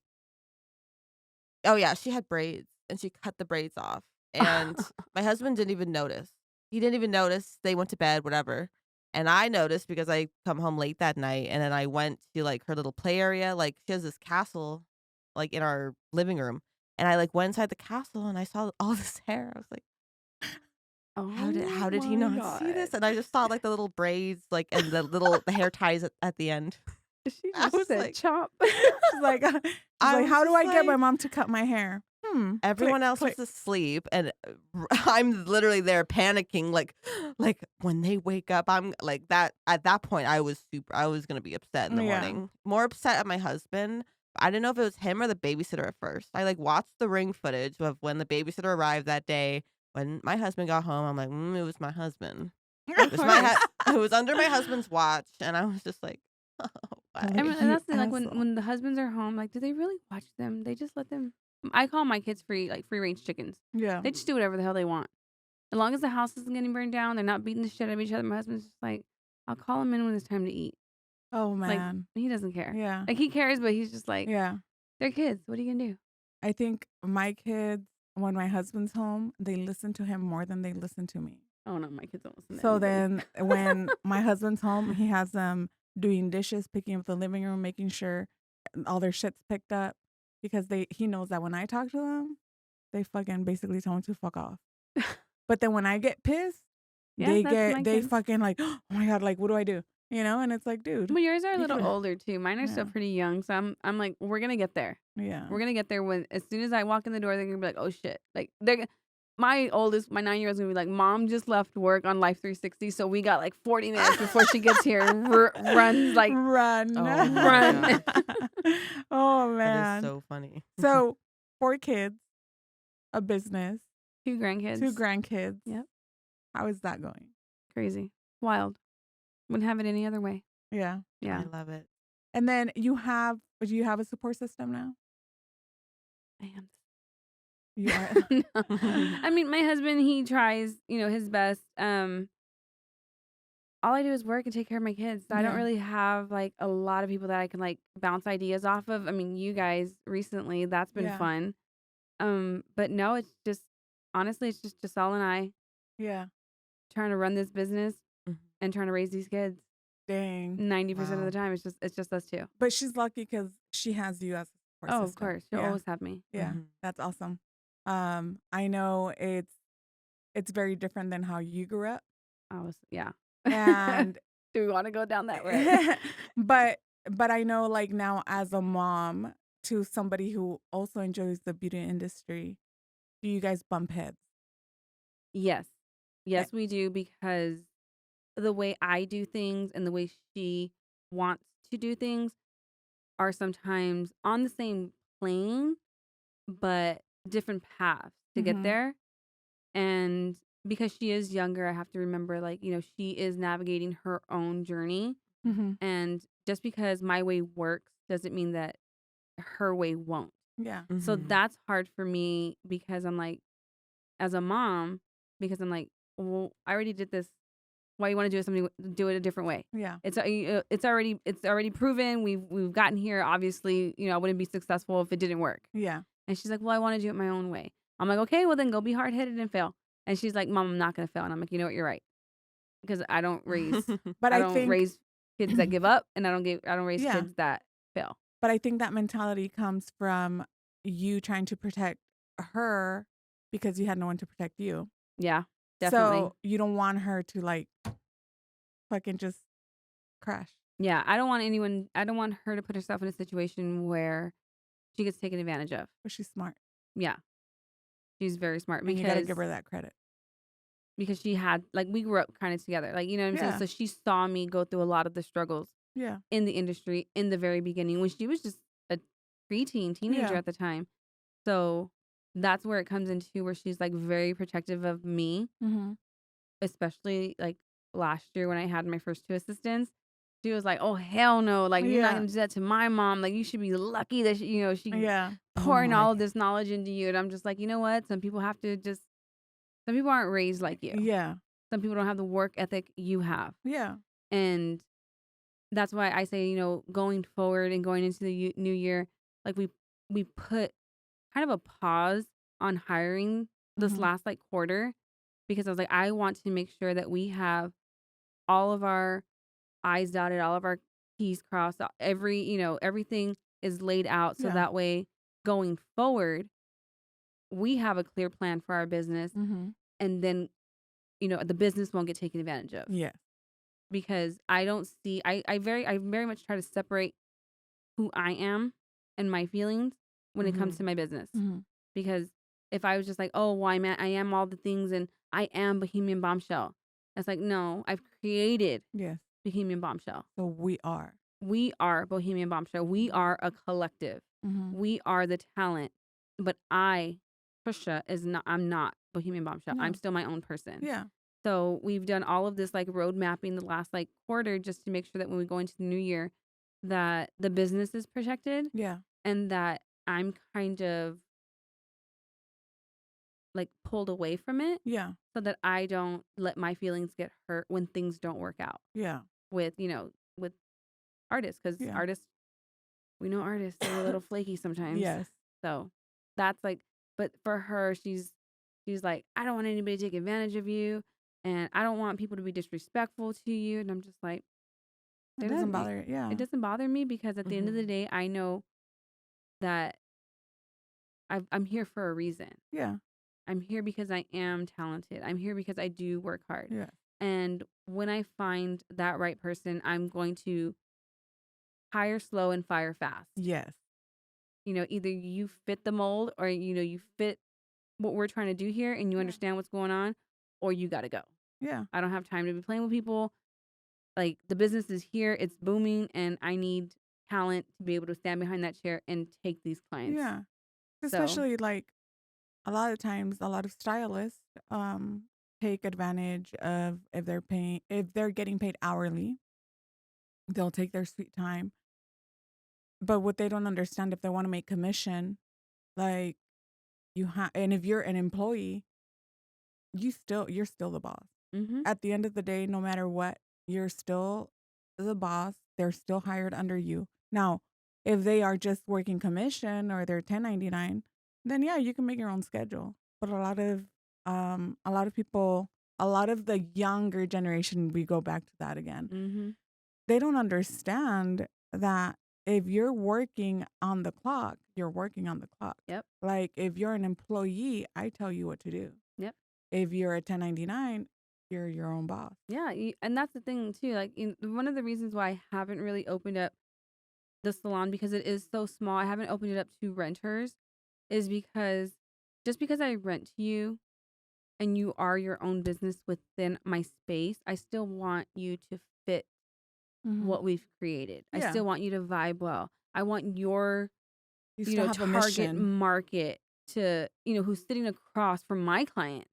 Oh yeah, she had braids and she cut the braids off. And my husband didn't even notice. He didn't even notice. They went to bed, whatever. And I noticed because I come home late that night and then I went to like her little play area. Like she has this castle like in our living room. And I like went inside the castle and I saw all this hair. I was like, Oh, how did he not see this? And I just saw like the little braids, like and the hair ties at the end. She I just was said like- chop. She's like, I was how do just I get my like- mom to cut my hair? Everyone Click, else click. was asleep, and I'm literally there panicking, like when they wake up, I'm like that. At that point, I was gonna be upset in the Yeah. morning, more upset at my husband. I didn't know if it was him or the babysitter at first. I like watched the ring footage of when the babysitter arrived that day. When my husband got home, I'm like, it was my husband. It was it was under my husband's watch, and I was just like, oh, why? And You that's the thing, like asshole. when the husbands are home, like, do they really watch them? They just let them. I call my kids free range chickens. Yeah. They just do whatever the hell they want. As long as the house isn't getting burned down, they're not beating the shit out of each other. My husband's just like, I'll call him in when it's time to eat. Oh Like, man. he doesn't care. Yeah. Like, he cares, but he's just like, Yeah. they're kids. What are you gonna do? I think my kids, when my husband's home, they listen to him more than they listen to me. Oh no, my kids don't listen to So anybody. then when my husband's home, he has them doing dishes, picking up the living room, making sure all their shit's picked up because he knows that when I talk to them, they fucking basically tell him to fuck off. But then when I get pissed, Yes, that's my they kids. fucking like, oh my God, like what do I do? You know, and it's like, dude, But yours are a You little could've- older too. Mine are still Yeah. pretty young, so I'm like, we're gonna get there. yeah. We're gonna get there when as soon as I walk in the door, they're gonna be like, oh shit. Like my 9-year-old's gonna be like, Mom just left work on Life 360, so we got like 40 minutes before she gets here. And runs like run. Oh my Run. Oh That man. is so funny. So 4 kids, a business, 2 grandkids. 2 grandkids. Yep. How is that going? Crazy, wild. Wouldn't have it any other way. Yeah. Yeah. I love it. And then do you have a support system now? I am. You are. No. I mean, my husband, he tries, his best. All I do is work and take care of my kids. So I don't Yeah. really have like a lot of people that I can like bounce ideas off of. I mean, you guys recently, that's been Yeah. fun. But no, it's just honestly, it's just Giselle and I Yeah. trying to run this business Mhm. and trying to raise these kids. Dang. 90% of the Wow. time, it's just us two. But she's lucky because she has you as a support Oh, of system. course, she'll Yeah. always have me. Yeah. Mhm. That's awesome. I know it's very different than how you grew up. Yeah. And Do we want to go down that road? but I know like now as a mom to somebody who also enjoys the beauty industry, do you guys bump heads? Yes, Eh, yes, we do because the way I do things and the way she wants to do things are sometimes on the same plane, but different paths to get Mhm. there. And because she is younger, I have to remember, like, she is navigating her own journey. Mhm. And just because my way works doesn't mean that her way won't. Yeah. So Mhm. that's hard for me because I'm like, as a mom, because I'm like, well, I already did this. Why you want to do it a different way? Yeah. It's already proven. We've gotten here. Obviously, I wouldn't be successful if it didn't work. Yeah. And she's like, well, I want to do it my own way. I'm like, okay, well then go be hard headed and fail. And she's like, Mom, I'm not gonna fail. And I'm like, you know what, you're right. Because I don't raise But I I don't think raise kids that give up, and I don't raise yeah. kids that fail. But I think that mentality comes from you trying to protect her because you had no one to protect you. Yeah, definitely. So you don't want her to like fucking just crash. Yeah, I don't want her to put herself in a situation where she gets taken advantage of. But she's smart. Yeah, she's very smart And you got to give her that credit. because she had like we grew up kind of together. Like, you know what I'm saying? Yeah. So she saw me go through a lot of the struggles Yeah. in the industry in the very beginning when she was just a teenager Yeah. at the time. So that's where it comes into where she's like very protective of me, Mhm. especially like last year when I had my first two assistants. She was like, "Oh hell no! Like you're not Yeah. gonna do that to my mom. Like you should be lucky that she Yeah. Oh pouring my all of God. this knowledge into you." And I'm just like, you know what? Some people aren't raised like you. Yeah. Some people don't have the work ethic you have, Yeah. and that's why I say, going forward and going into the new year, like we put kind of a pause on hiring this Mhm. last like quarter because I was like, I want to make sure that we have all of our I's dotted, all of our T's crossed, everything is laid out so Yeah. that way going forward, we have a clear plan for our business Mhm. and then, the business won't get taken advantage of Yeah. because I don't see, I very much try to separate who I am and my feelings when it comes Mhm. to my business. Mhm. Because if I was just like, oh, well, I am all the things and I am Bohemian Bombshell. It's like, no, I've created Yes. Bohemian Bombshell. So we are. We are Bohemian Bombshell. We are a collective. Mhm. We are the talent. But Thrisha, I'm not Bohemian Bombshell. I'm No. still my own person. Yeah. So we've done all of this like road mapping the last like quarter just to make sure that when we go into the new year that the business is protected Yeah. and that I'm kind of like pulled away from it Yeah. so that I don't let my feelings get hurt when things don't work out Yeah. with, with artists because Yeah. artists, we know artists, they're a little flaky sometimes. Yes. So that's like, but for her, she's like, I don't want anybody to take advantage of you and I don't want people to be disrespectful to you. And I'm just like, It doesn't bother. Yeah. it doesn't bother me because at the end of the Mhm. day, I know that I'm here for a reason. Yeah. I'm here because I am talented. I'm here because I do work hard. Yeah. And when I find that right person, I'm going to hire slow and fire fast. Yes. Either you fit the mold or, you fit what we're trying to do here and you Yeah. understand what's going on, or you got to go. Yeah. I don't have time to be playing with people. Like the business is here, it's booming, and I need talent to be able to stand behind that chair and take these clients. Yeah. So, Especially like a lot of times a lot of stylists take advantage of if they're getting paid hourly, they'll take their sweet time. But what they don't understand if they want to make commission, Like and if you're an employee, you're still the boss. Mhm. At the end of the day, no matter what, you're still the boss. They're still hired under you. Now, if they are just working commission or they're 1099, then yeah, you can make your own schedule. But a lot of people, a lot of the younger generation, we go back to that again. Mhm. They don't understand that if you're working on the clock, you're working on the clock. Yep. Like if you're an employee, I tell you what to do. Yep. If you're a 1099, you're your own boss. Yeah, and that's the thing too. Like, one of the reasons why I haven't really opened up the salon, because it is so small, I haven't opened it up to renters, is because just because I rent to you and you are your own business within my space, I still want you to fit Mm-hmm. what we've created. I Yeah. still want you to vibe well. I want your, You still have a target mission. market to, who's sitting across from my client.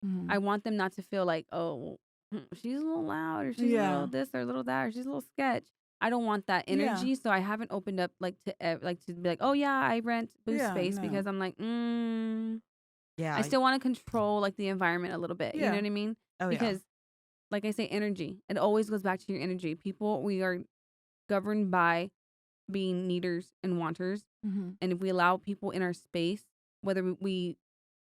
Mm-hmm. I want them not to feel like, oh, she's a little loud, or she's a little Yeah. this or a little that, or she's a little sketch. I don't want that Yeah. energy, so I haven't opened up to be like, oh yeah, I rent booth Yeah, space, no. because I'm like, I Yeah. still want to control like the environment a little bit. You know Yeah. what I mean? Oh, yeah. Because, like I say, energy. It always goes back to your energy. People, we are governed by being needers and wanters, Mm-hmm. and if we allow people in our space, whether we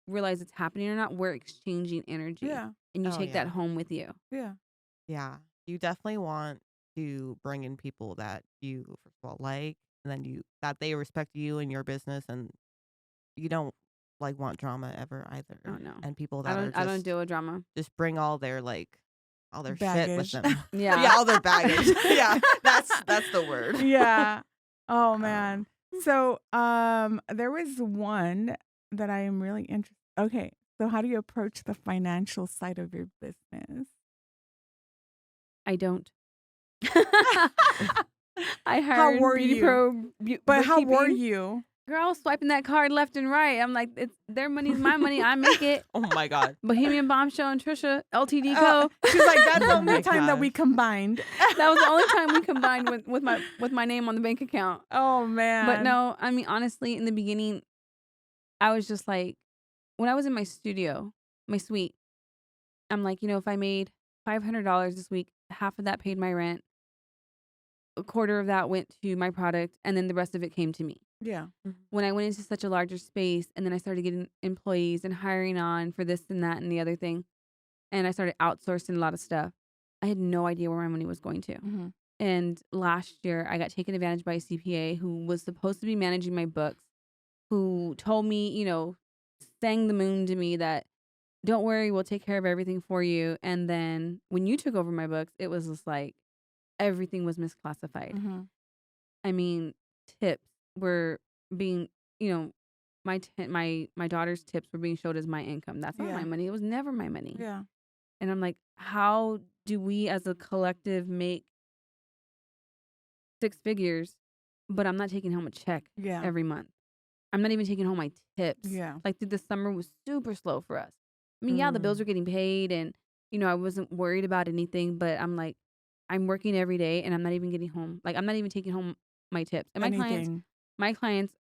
realize it's happening or not, we're exchanging energy. Yeah. And you Oh, take that yeah. home with you. Yeah. Yeah. You definitely want to bring in people that you, first of all, like, and then that they respect you and your business, and you don't like want drama ever either. Oh no. And people I that are don't deal with drama. just bring all their shit with Baggage. them. Yeah. Yeah, all their baggage. Yeah, that's the word. Yeah. Oh man. So there was one that I am really interested. Okay. So how do you approach the financial side of your business? I don't. I How hired were Beauty you? Pro But how were bookkeeping. you? Girl, swiping that card left and right. I'm like, it's their money's my money. I make it. Oh my God. Bohemian Bombshell and Trisha, LTD Co. She's like, that's the Oh only my time that we gosh. combined. That was the only time we combined with my name on the bank account. Oh man. But no, I mean, honestly, in the beginning, I was just like, when I was in my studio, my suite, I'm like, if I made $500 this week, half of that paid my rent, a quarter of that went to my product, and then the rest of it came to me. Yeah. When I went into such a larger space, and then I started getting employees and hiring on for this and that and the other thing, and I started outsourcing a lot of stuff, I had no idea where my money was going to. Mm-hmm. And last year, I got taken advantage by a CPA who was supposed to be managing my books, who told me, sang the moon to me that, don't worry, we'll take care of everything for you. And then when you took over my books, it was just like everything was misclassified. Mm-hmm. I mean, tips were being, my daughter's tips were being showed as my income. That's not Yeah. my money. It was never my money. Yeah. And I'm like, how do we as a collective make 6 figures, but I'm not taking home a check Yeah. every month? I'm not even taking home my tips. Yeah. Like, through the summer was super slow for us. I mean, yeah, the bills were getting paid, and, I wasn't worried about anything, but I'm like, I'm working every day and I'm not even getting home. Like, I'm not even taking home my tips. And Anything. my clients,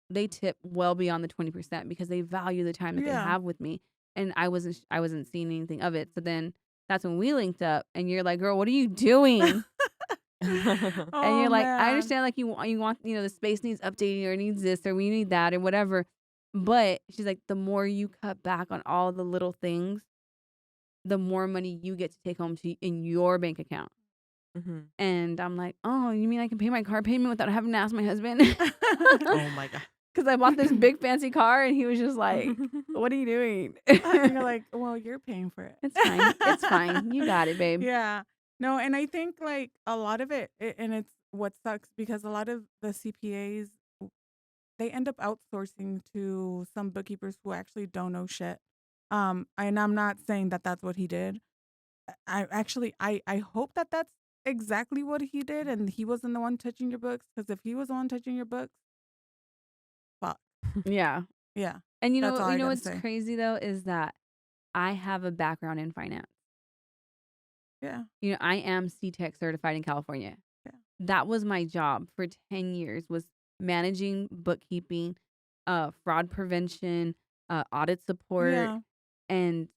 they tip well beyond the 20% because they value the time that they Yeah. have with me. And I wasn't seeing anything of it. So then that's when we linked up, and you're like, girl, what are you doing? And Oh, you're like, man. I understand, like, you want, the space needs updating, or needs this, or we need that, or whatever. But she's like, the more you cut back on all the little things, the more money you get to take home in your bank account. Mm-hmm. And I'm like, oh, you mean I can pay my car payment without having to ask my husband? Oh my God. Because I bought this big fancy car, and he was just like, what are you doing? And you're like, well, you're paying for it. It's fine. It's fine. You got it, babe. Yeah. No, and I think like a lot of and it's what sucks because a lot of the CPAs, they end up outsourcing to some bookkeepers who actually don't know shit. And I'm not saying that that's what he did. I hope that that's exactly what he did, and he wasn't the one touching your books. Because if he was the one touching your books, fuck. Yeah. Yeah. And That's all I gotta what's say. crazy though is that I have a background in finance. Yeah. I am CTEC certified in California. Yeah. That was my job for 10 years, was managing bookkeeping, fraud prevention, audit support, Yeah. and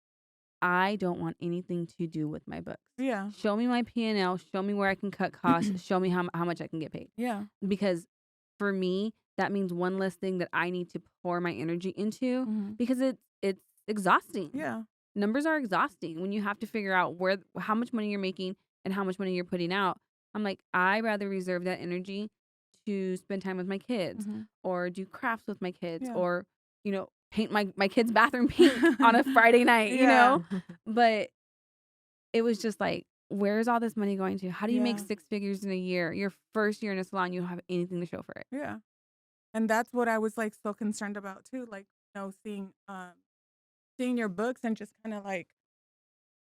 I don't want anything to do with my books. Yeah. Show me my P&L, show me where I can cut costs, show me how much I can get paid. Yeah. Because for me, that means one less thing that I need to pour my energy into Mhm. because it's exhausting. Yeah. Numbers are exhausting when you have to figure out how much money you're making and how much money you're putting out. I'm like, I rather reserve that energy to spend time with my kids Mhm. or do crafts with my kids Yeah. or, paint my kids' bathroom pink on a Friday night, Yeah. But it was just like, where's all this money going to? How do you make Yeah. 6 figures in a year? Your first year in a salon, you don't have anything to show for it. Yeah. And that's what I was like so concerned about too. Like, seeing your books and just kind of like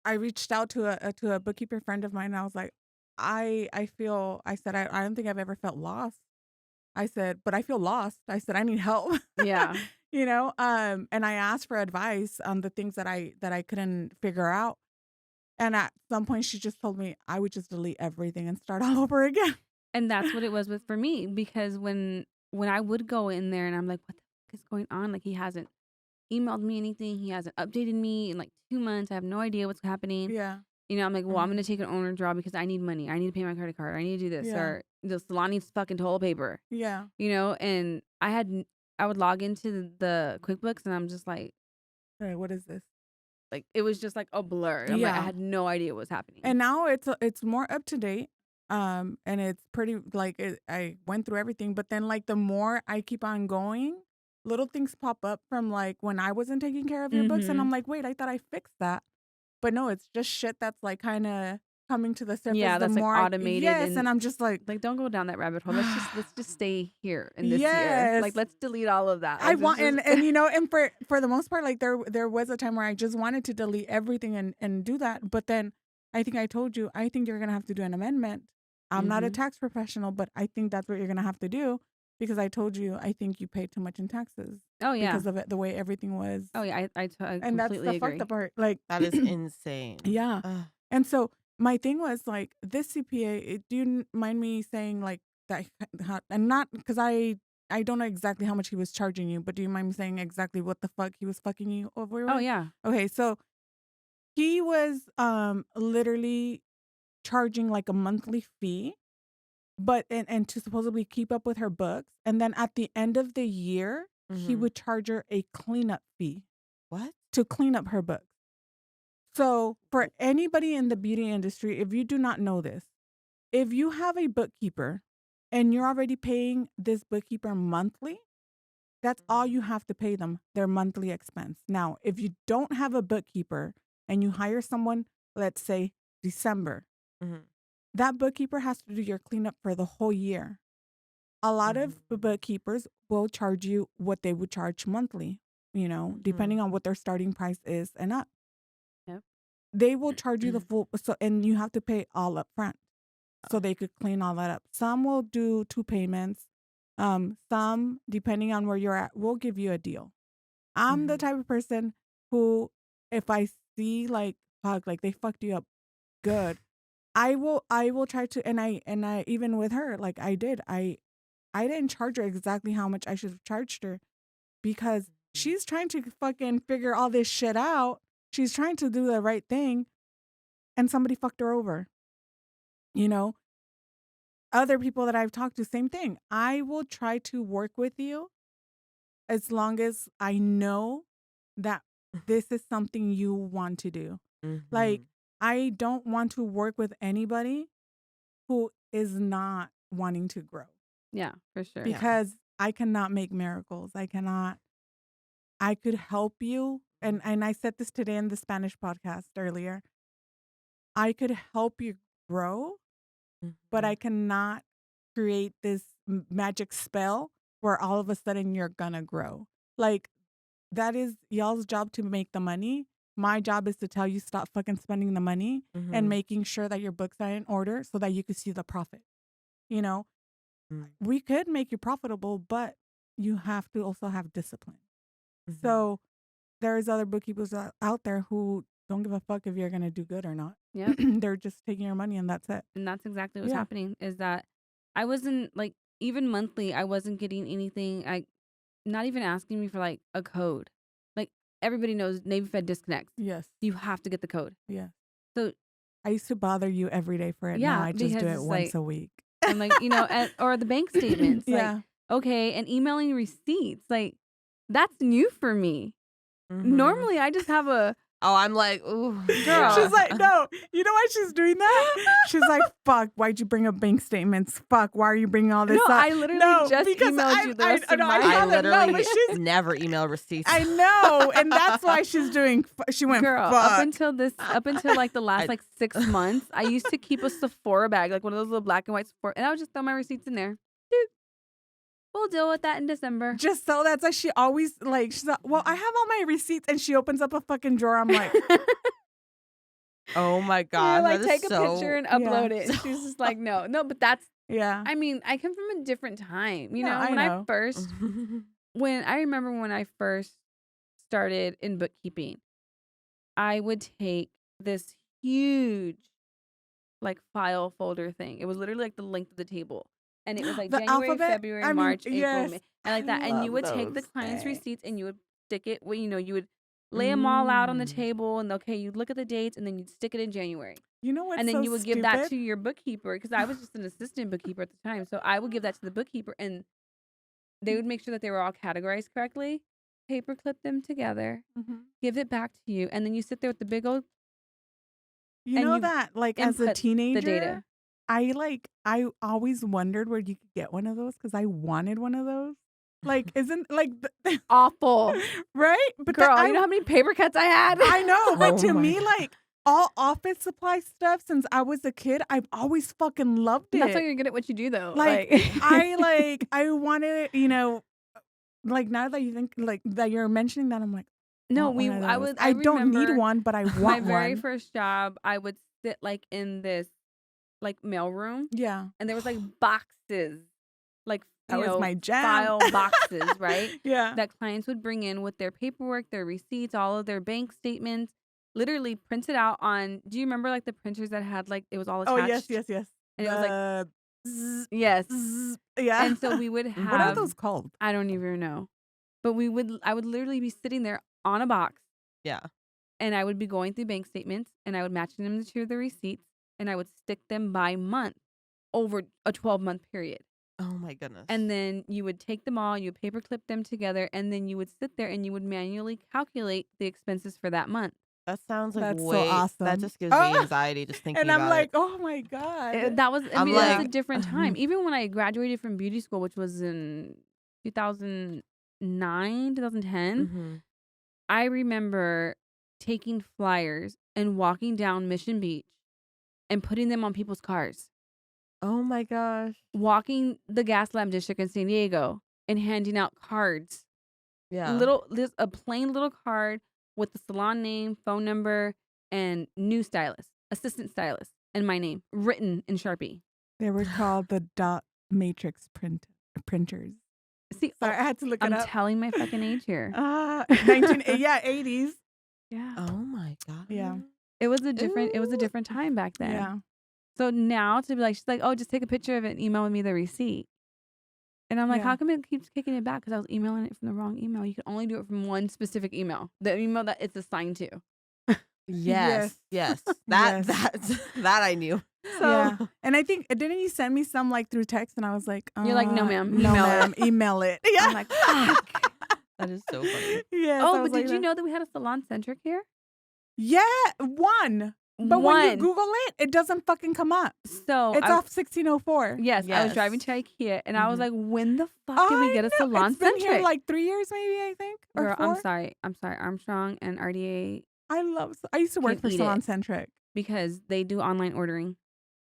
I reached out to a bookkeeper friend of mine and I was like, I said, I don't think I've ever felt lost. I said, but I feel lost. I said, I need help. Yeah. And I asked for advice on the things that I couldn't figure out. And at some point she just told me I would just delete everything and start all over again. And that's what it was for me because when I would go in there and I'm like, what the fuck is going on? Like he hasn't emailed me anything. He hasn't updated me in like 2 months. I have no idea what's happening. Yeah. I'm like, well, I'm going Mhm. to take an owner job because I need money. I need to pay my credit card. I need to do this Yeah. or the salon needs fucking toilet paper, Yeah. and I would log into the QuickBooks and I'm just Hey, what is this? like, it was just like a blur. I'm like, I Yeah. had no idea what was happening. And now it's more up to date. And it's pretty like I went through everything, but then like the more I keep on going, little things pop up from like when I wasn't taking care of your books, and Mhm. I'm like, wait, I thought I fixed that, but no, it's just shit that's like kind of coming to the surface. Yeah, The that's like more automated yes, and I'm just like, don't go down that rabbit hole. Let's just stay here in this year. yes, Like let's delete all of that. I Like want let's just and for the most part, like there was a time where I just wanted to delete everything and do that, but then I think I told you I think you're gonna have to do an amendment. I'm not a Mhm. tax professional, but I think that's what you're gonna have to do because I told you I think you paid too much in taxes Oh yeah. because of it, the way everything was, Oh yeah, I and that's completely the fucked agree. up part. Like, That is insane. yeah, Ugh. and so my thing was like this CPA. Do you mind me saying like that? And not because I don't know exactly how much he was charging you, but do you mind me saying exactly what the fuck he was fucking you over Oh with? yeah. Okay, so he was literally charging like a monthly fee, but and to supposedly keep up with her books, and then at the end of the year he Mhm. would charge her a cleanup fee What? to clean up her books. So for anybody in the beauty industry, if you do not know this, if you have a bookkeeper and you're already paying this bookkeeper monthly, that's all you have to pay them, their monthly expense. Now, if you don't have a bookkeeper and you hire someone, let's say December, Mhm. that bookkeeper has to do your cleanup for the whole year. A lot of Mhm. bookkeepers will charge you what they would charge monthly, depending Mhm. on what their starting price is and up. Yep. They will charge you the full, so and you have to pay all up front so Oh. they could clean all that up. Some will do 2 payments. Some, depending on where you're at, will give you a deal. I'm the Mhm. type of person who, if I see like fuck, like they fucked you up good, I will try to, and I even with her, like I didn't charge her exactly how much I should have charged her because she's trying to fucking figure all this shit out. She's trying to do the right thing, and somebody fucked her over. You know, other people that I've talked to, same thing. I will try to work with you as long as I know that this is something you want to do. Like, Mhm. I don't want to work with anybody who is not wanting to grow Yeah, for sure. Yeah. because I cannot make miracles. I could help you. And I said this today in the Spanish podcast earlier. I could help you grow, but I Mhm. cannot create this magic spell where all of a sudden you're gonna grow. Like, that is y'all's job to make the money. My job is to tell you stop fucking spending the money and Mhm. making sure that your books are in order so that you can see the profit. You know, Mm. we could make you profitable, but you have to also have discipline. Mhm. So there's other bookkeepers out there who don't give a fuck if you're gonna do good or not. Yep. They're just taking your money and that's it. And that's exactly what's Yeah. happening is that I wasn't like even monthly I wasn't getting anything. not even asking me for like a code. Like everybody knows Navy Fed disconnects. Yes. You have to get the code. Yeah. So I used to bother you every day for it. Now yeah, I just because do it it's once like a week. I'm like, or the bank statements. Yeah. Like, okay, and emailing receipts. Like, that's new for me. Mhm. Normally, I just have a Oh, I'm like, ooh, Girl. yeah. She's like, no. You know why she's doing that? She's like, fuck, why'd you bring up bank statements? Fuck, why are you bringing all this no. up? I literally just because emailed you the rest of my. I I saw that. No, literally but she's never email receipts. I know, and that's why she's doing. She went, Girl, fuck. up until like the last like 6 months, I used to keep a Sephora bag, like one of those little black and white Sephora, and I would just throw my receipts in there. Dude, we'll deal with that in December. Just so that's why she always like. She's like, well, I have all my receipts, and she opens up a fucking drawer. I'm like, Oh my You're god, like, that is take a so. picture and upload it. And she's just like, no, but that's. yeah. I mean, I come from a different time. You No, know, I when know. I first, when I remember when I first started in bookkeeping, I would take this huge, like file folder thing. It was literally like the length of the table, and it was like The January, alphabet? February, I mean, March, April, yes. May, and like I that. And you love would take the those client's things. receipts and you would stick it. Well, you would lay them all out on the Mm. table, and okay, you'd look at the dates, and then you'd stick it in January. You know what's And then so you would give that stupid? to your bookkeeper, because I was just an assistant bookkeeper at the time. So I would give that to the bookkeeper, and they would make sure that they were all categorized correctly, paper clip them together, Mhm. give it back to you, and then you sit there with the big old You and know you that, like, as a input teenager, the data. I always wondered where you could get one of those because I wanted one of those. Like, isn't like Awful. right? But Girl, you know how many paper cuts I had? I know, but Oh to my me, God. like all office supply stuff since I was a kid, I've always fucking loved it. That's why you're good at what you do, though. Like, I wanted, like now that you think like that you're mentioning that, I'm like, no, want one of I those. would. I don't need remember one, but I want my very one. first job. I would sit like in this like mail room, Yeah, and there was like boxes, like that was my jam. file boxes, right? Yeah. That clients would bring in with their paperwork, their receipts, all of their bank statements, literally printed out on. Do you remember like the printers that had like it was all attached? Oh yes, yes, yes. And it was like The zzz, yes. zzz, yeah. And so we would have. What are those called? I don't even know, but I would literally be sitting there on a box, Yeah. and I would be going through bank statements, and I would match them to the receipts, and I would stick them by month over a 12-month period. Oh my goodness. And then you would take them all, you would paper clip them together, and then you would sit there and you would manually calculate the expenses for that month. that sounds like That's so way. awesome. That just gives me anxiety just thinking And about I'm like, it. oh my god. I mean, I'm it was a like- different time. Even when I graduated from beauty school, which was in 2009, 2010, Mhm. I remember taking flyers and walking down Mission Beach and putting them on people's cars. Oh my gosh. Walking the Gaslamp District in San Diego and handing out cards. Yeah. There's a plain little card with the salon name, phone number, and new stylist, assistant stylist, and my name written in Sharpie. They were called the dot matrix printers. See, Sorry, I had to look I'm it up. telling my fucking age here. 80s. Yeah. Oh my god. Yeah. It was a different Ooh. time back then. Yeah. So now to be like, she's like, oh, just take a picture of it and email me the receipt. And I'm like, Yeah. how come it keeps kicking it back? Because I was emailing it from the wrong email. You can only do it from one specific email, the email that it's assigned to. Yes. Yes. That Yes. that I knew. So Yeah. And I think, didn't you send me some like through text? And I was like, You're like, no, ma'am, No, email it." ma'am. Email it. Yeah. I'm like, fuck. That is so funny. Yes, Oh, I was but did like you that. know that we had a salon centric here? Yeah. One. But when you Google it, it doesn't fucking come up. So It's off 1604. Yes, I was Yes. driving to IKEA and I was Mhm. like, when the fuck did we get a salon It's been centric? here like 3 years maybe, I think. Or Girl, 4. I'm sorry. Armstrong and RDA, I used to work Can't for eat Salon it. Centric. because they do online ordering.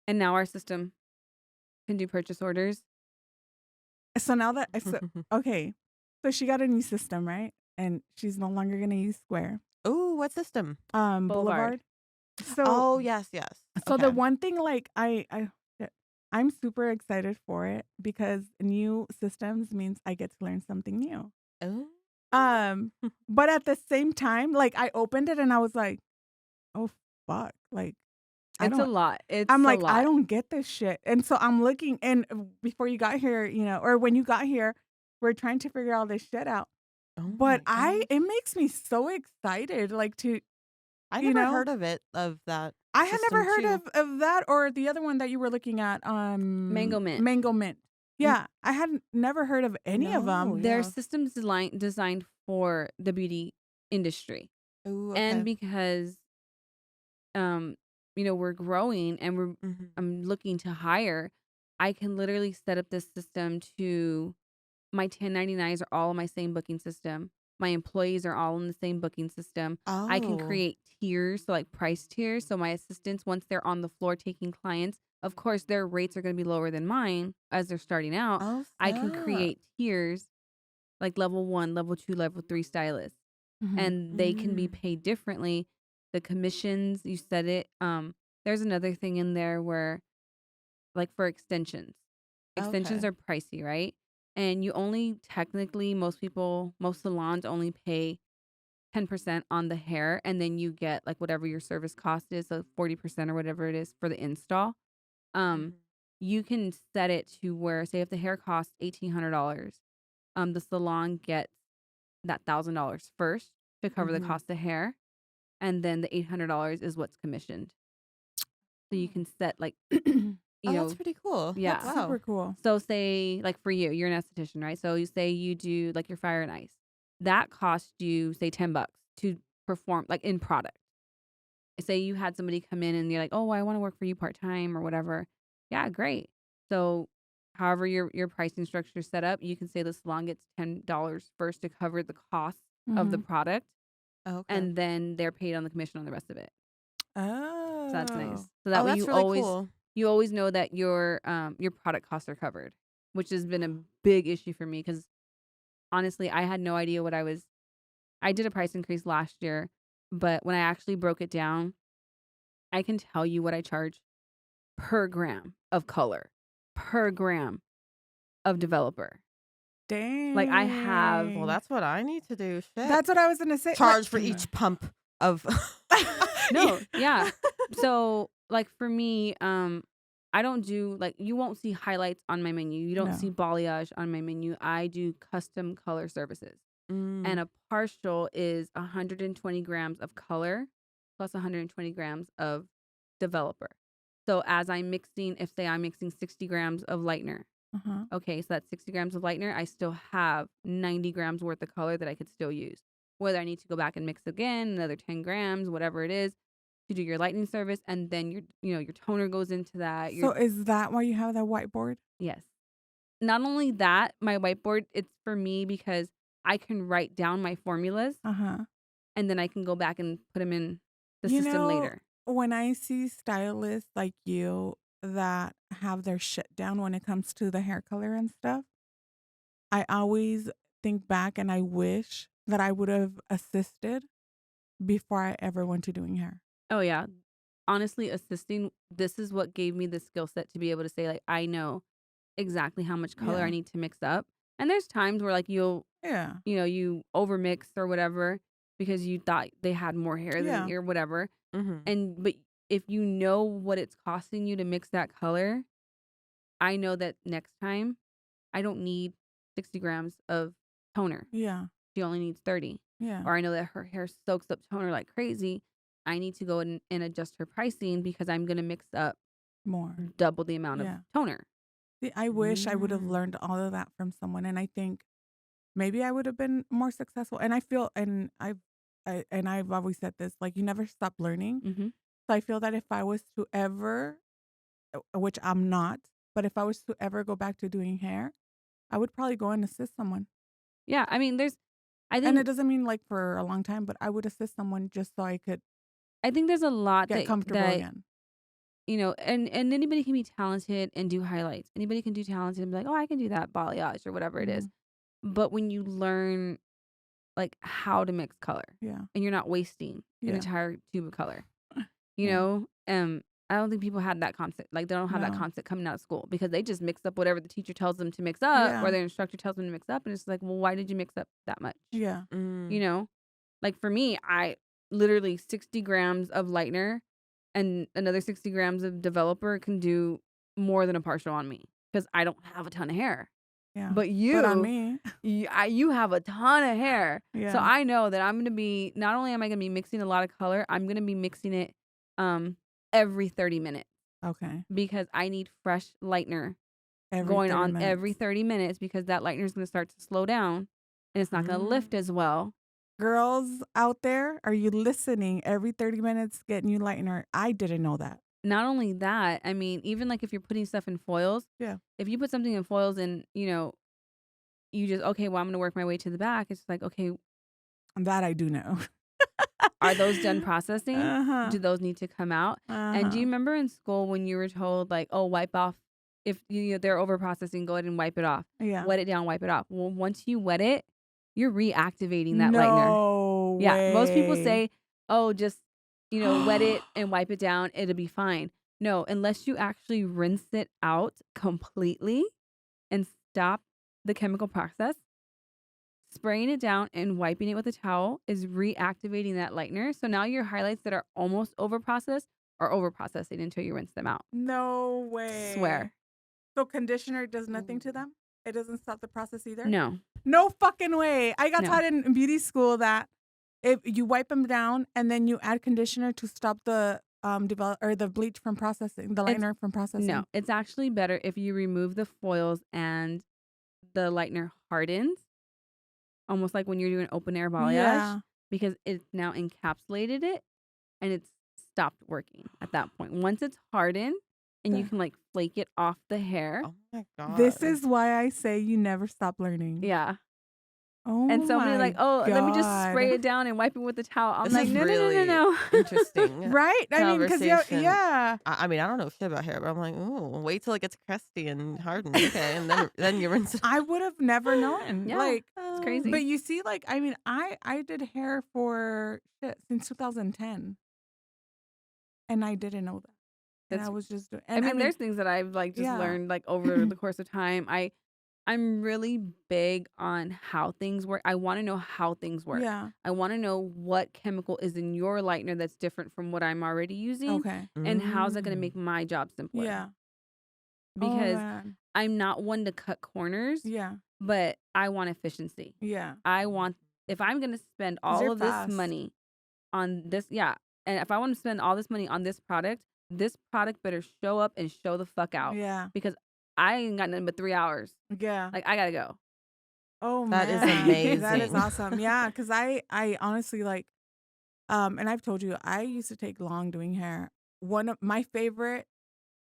And now our system can do purchase orders. So now that okay. So she got a new system, right? And she's no longer going to use Square. Ooh, what system? Boulevard. So Oh yes. So Okay. the one thing, like, I'm super excited for it because new systems means I get to learn something new. Oh. But at the same time, like, I opened it and I was like, oh fuck, like, It's a lot. I'm like, lot. I don't get this shit. And so I'm looking, and before you got here, or when you got here, we're trying to figure all this shit out. Oh But my gosh. it makes me so excited, like, to, I you never know heard of that I had never system heard too. of that or the other one that you were looking at, Mango Mint. Mango Mint. N- Yeah, I had never heard of any of No, them. Their yeah. systems designed for the beauty industry. Ooh, And okay. because um we're growing and Mhm. I'm looking to hire, I can literally set up this system to my 1099s are all in my same booking system. My employees are all in the same booking system. I can Oh. create tiers, so like price tiers. So my assistants, once they're on the floor taking clients, of course their rates are going to be lower than mine as they're starting out. Oh, I can snap. create tiers like level 1, level 2, level 3 stylists, Mhm. and they can be Mm. paid differently. The commissions, you said it. There's another thing in there where, like for extensions, extensions Okay. are pricey, right? And you only technically, most salons only pay 10% on the hair, and then you get like whatever your service cost is, so 40% or whatever it is for the install. Um, Mhm. you can set it to where, say, if the hair costs $1,800, the salon gets that $1,000 first to cover the Mhm. cost of hair, and then the $800 is what's commissioned. So you can set like, you Oh, that's know, pretty cool. That's yeah. super Wow. cool. So say like for you, you're an esthetician, right? So you say you do like your fire and ice. That costs you say $10 to perform like in product. Say you had somebody come in and you're like, "Oh, I want to work for you part-time or whatever." Yeah, great. So however your pricing structure is set up, you can say the salon gets $10 first to cover the cost of the Mhm. product, Okay. and then they're paid on the commission on the rest of it. So that's nice. Oh. So that Oh, way that's really cool. you always know that your product costs are covered, which has been a big issue for me because honestly, I had no idea what I did a price increase last year, but when I actually broke it down, I can tell you what I charge per gram of color, per gram of developer. Like I have Well, Dang. that's what I need to do. Shit. That's what I was gonna say. Like, Charge for each pump of no, yeah. So like for me, I don't do like you won't see highlights on my menu. You don't see no. balayage on my menu. I do custom color services. And Mm. a partial is 120 grams of color plus 120 grams of developer. So as I'm mixing, if say I'm mixing 60 grams of lightener, Uh-huh. okay, so that's 60 grams of lightener, I still have 90 grams worth of color that I could still use. Whether I need to go back and mix again, another 10 grams, whatever it is, to do your lightening service, and then your toner goes into that. So is that why you have that whiteboard? Yes. Not only that, my whiteboard, it's for me because I can write down my formulas Uh-huh. and then I can go back and put them in the You system know, later. when I see stylists like you that have their shit down when it comes to the hair color and stuff, I always think back and I wish that I would have assisted before I ever went to doing hair. Oh yeah. Honestly, assisting, this is what gave me the skill set to be able to say like I know exactly how much color I Yeah. need to mix up. And there's times where like Yeah. you overmix or whatever because you thought they had more hair than Yeah. or whatever. Mhm. But if you know what it's costing you to mix that color, I know that next time I don't need 60 grams of toner. Yeah. She only needs 30. Yeah. Or I know that her hair soaks up toner like crazy. I need to go and adjust her pricing because I'm going to mix up More. double the amount of Yeah. toner. See, I wish I would have Mm. learned all of that from someone, and I think maybe I would have been more successful. And I feel, and I've always said this, like you never stop learning. Hmm. So I feel that if I was to ever, which I'm not, but if I was to ever go back to doing hair, I would probably go and assist someone. Yeah. I mean, I And it think, doesn't mean like for a long time, but I would assist someone just so I could I think there's a lot get comfortable that, again. and anybody can be talented and do highlights. Anybody can do talented and be like, oh, I can do that balayage or whatever it is. Mhm. But when you learn like how to mix color Yeah. and you're not wasting an Yeah. entire tube of color, Yeah. I don't think people had that concept. Like they don't have that No. concept coming out of school because they just mix up whatever the teacher tells them to mix up or Yeah. their instructor tells them to mix up. And it's like, well, why did you mix up that much? Yeah. You Mm. know, like for me, I literally 60 grams of lightener and another 60 grams of developer can do more than a partial on me because I don't have a ton of hair. Yeah. But But on me. you have a ton of hair. So Yeah. I know that I'm going to be, not only am I going to be mixing a lot of color, I'm going to be mixing it every 30 minutes Okay. because I need fresh lightener Every going 30 on minutes. every 30 minutes because that lightener is going to start to slow down and it's not going to lift as well. Girls out there, are you listening? Every 30 minutes, get new lightener. I didn't know that. Not only that, I mean, even like if you're putting stuff in foils, Yeah. if you put something in foils and, you just, okay, well, I'm going to work my way to the back. It's like, okay, That I do know. are those done processing? Uh-huh. Do those need to come out? And do you remember in school when you were told like, oh, wipe off, if they're over processing, go ahead and wipe it off. Yeah. Wet it down, wipe it off. Well, once you wet it, you're reactivating that lightener. No way. Yeah. Most people say, oh, just, wet it and wipe it down. It'll be fine. No, unless you actually rinse it out completely and stop the chemical process, spraying it down and wiping it with a towel is reactivating that lightener. So now your highlights that are almost over processed are over processing until you rinse them out. No way. Swear. So conditioner does nothing to them? It doesn't stop the process either? No. No fucking way. I got No. taught in beauty school that if you wipe them down and then you add conditioner to stop the the bleach from processing, the lightener from processing. No, it's actually better if you remove the foils and the lightener hardens, almost like when you're doing open air balayage, because it's now encapsulated it and it's stopped working at that point. Once it's hardened and you can like flake it off the hair. Oh my God. This is why I say you never stop learning. Yeah. Oh, and somebody like, oh, let me just spray it down and wipe it with the towel. I'm This like, is no, really no. interesting. Right? I mean, because I mean, I don't know shit about hair, but I'm like, ooh, wait till it gets crusty and hardened. Okay, and then you rinse it. I would have never known. Yeah, like, it's crazy. But you see, like, I mean, I did hair for since 2010, and I didn't know that. And I was just doing. I mean, there's things that I've like just learned like over the course of time. I'm really big on how things work. I want to know how things work. Yeah. I want to know what chemical is in your lightener that's different from what I'm already using. Okay. And how's that going to make my job simpler? Yeah. Because I'm not one to cut corners. Yeah. But I want efficiency. Yeah. I want, if I'm going to spend all of this money on this, and if I want to spend all this money on this product better show up and show the fuck out. Yeah. Because I ain't got nothing but 3 hours. Yeah. Like, I got to go. Oh, that man. is amazing. That is awesome. Yeah. Because I honestly like, and I've told you, I used to take long doing hair. One of my favorite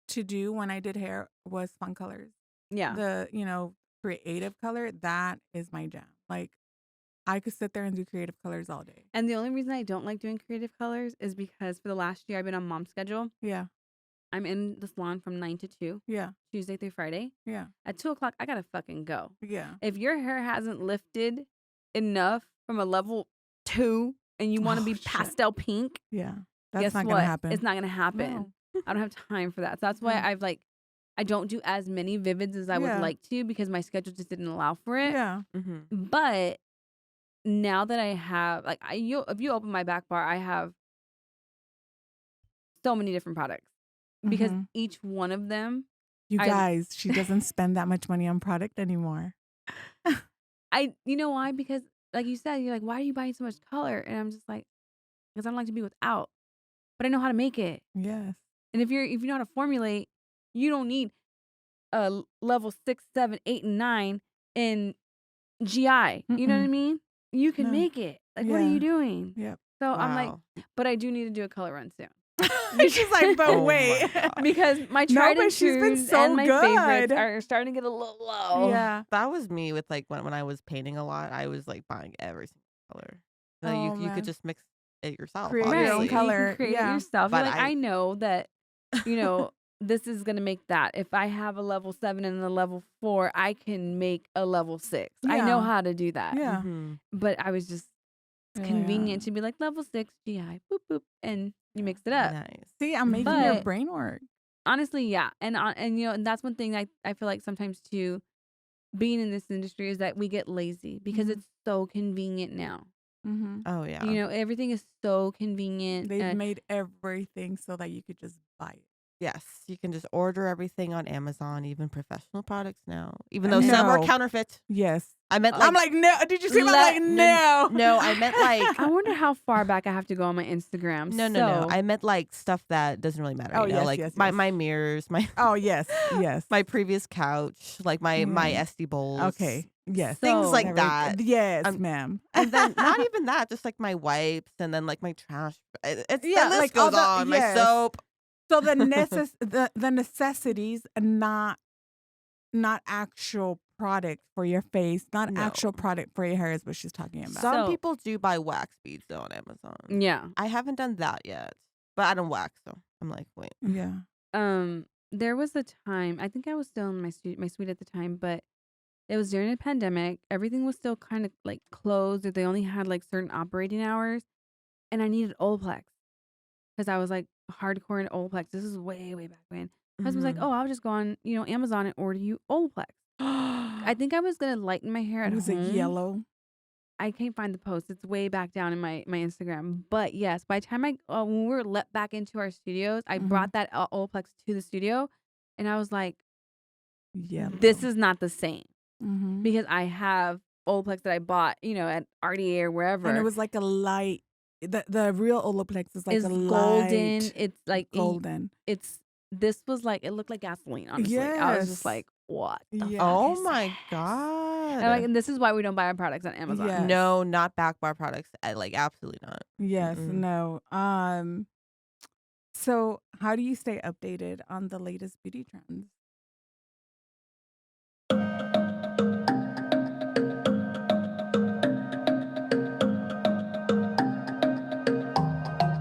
to do when I did hair was fun colors. Yeah. The, creative color, that is my jam. Like, I could sit there and do creative colors all day. And the only reason I don't like doing creative colors is because for the last year I've been on mom schedule. Yeah. I'm in the salon from 9 to 2. Yeah. Tuesday through Friday. Yeah. At 2 o'clock, I gotta fucking go. Yeah. If your hair hasn't lifted enough from a level 2 and you want to be pastel pink, that's not gonna happen. It's not gonna happen. No. I don't have time for that. So that's why I don't do as many vivids as I would like to because my schedule just didn't allow for it. Yeah. Mm-hmm. But now that I have, like, if you open my back bar, I have so many different products because each one of them. You guys, she doesn't spend that much money on product anymore. You know why? Because like you said, you're like, why are you buying so much color? And I'm just like, because I don't like to be without, but I know how to make it. Yes. And if you know how to formulate, you don't need a level 6, 7, 8, and 9 in GI. You know what I mean? You can make it. Like, what are you doing? Yep. So I'm like, but I do need to do a color run soon. She's like, but wait. Because my tried and trues and my favorites good. are starting to get a little low. Yeah. That was me with like when I was painting a lot, I was like buying every single color. So you could just mix it yourself. Create obviously. your own color. You can create it yourself. But You're like, I know that, this is going to make that. If I have a level 7 and a level 4, I can make a level 6. Yeah. I know how to do that. Yeah. Mm-hmm. But I was just convenient to be like level 6 GI, boop, boop, and you mixed it up. Nice. See, I'm making your brain work. Honestly, yeah. And and that's one thing I feel like sometimes too, being in this industry is that we get lazy because it's so convenient now. Mm-hmm. Oh, yeah. Everything is so convenient. They've made everything so that you could just buy it. Yes, you can just order everything on Amazon, even professional products now. Even though some are No. counterfeit. Yes. I meant I'm like like, no. Did you see him? I'm like, no. no, I meant like I wonder how far back I have to go on my Instagram. no. I meant like stuff that doesn't really matter. Oh, You know, yes, like yes, my yes. my mirrors, my Oh, yes. Yes. my previous couch, like my Yeah. SD bowls. Okay. Yes. Things So- like There we- that. Yes, ma'am. And then not even that, just like my wipes and then like my trash. It's Yeah, the list like all goes the- on. My yes. soap. So the necessities, not actual product for your face, not No. actual product for your hair is what she's talking about. Some So- people do buy wax beads though on Amazon. Yeah. I haven't done that yet, but I don't wax, so I'm like, wait. Yeah. There was a time, I think I was still in my suite at the time, but it was during a pandemic. Everything was still kind of like closed, or they only had like certain operating hours, and I needed Olaplex because I was like hardcore in Olaplex. This is way back when. My husband was like, "Oh, I'll just go on, Amazon and order you Olaplex." I think I was gonna lighten my hair at Was home. it yellow? I can't find the post. It's way back down in my Instagram. But yes, by the time when we were let back into our studios, I Mhm. brought that Olaplex to the studio, and I was like, Yellow. "This is not the same." Mhm. Because I have Olaplex that I bought, at RDA or wherever. And it was like a light. The real Olaplex is like it's a golden. light It's like golden. this was like, it looked like gasoline, honestly. I was just Yes. like, what the Yeah. fuck Oh is my this? god. And this is why we don't buy our products on Amazon. Yeah. No, not back bar products. Like absolutely not. Yes. Mm-mm. No. So how do you stay updated on the latest beauty trends?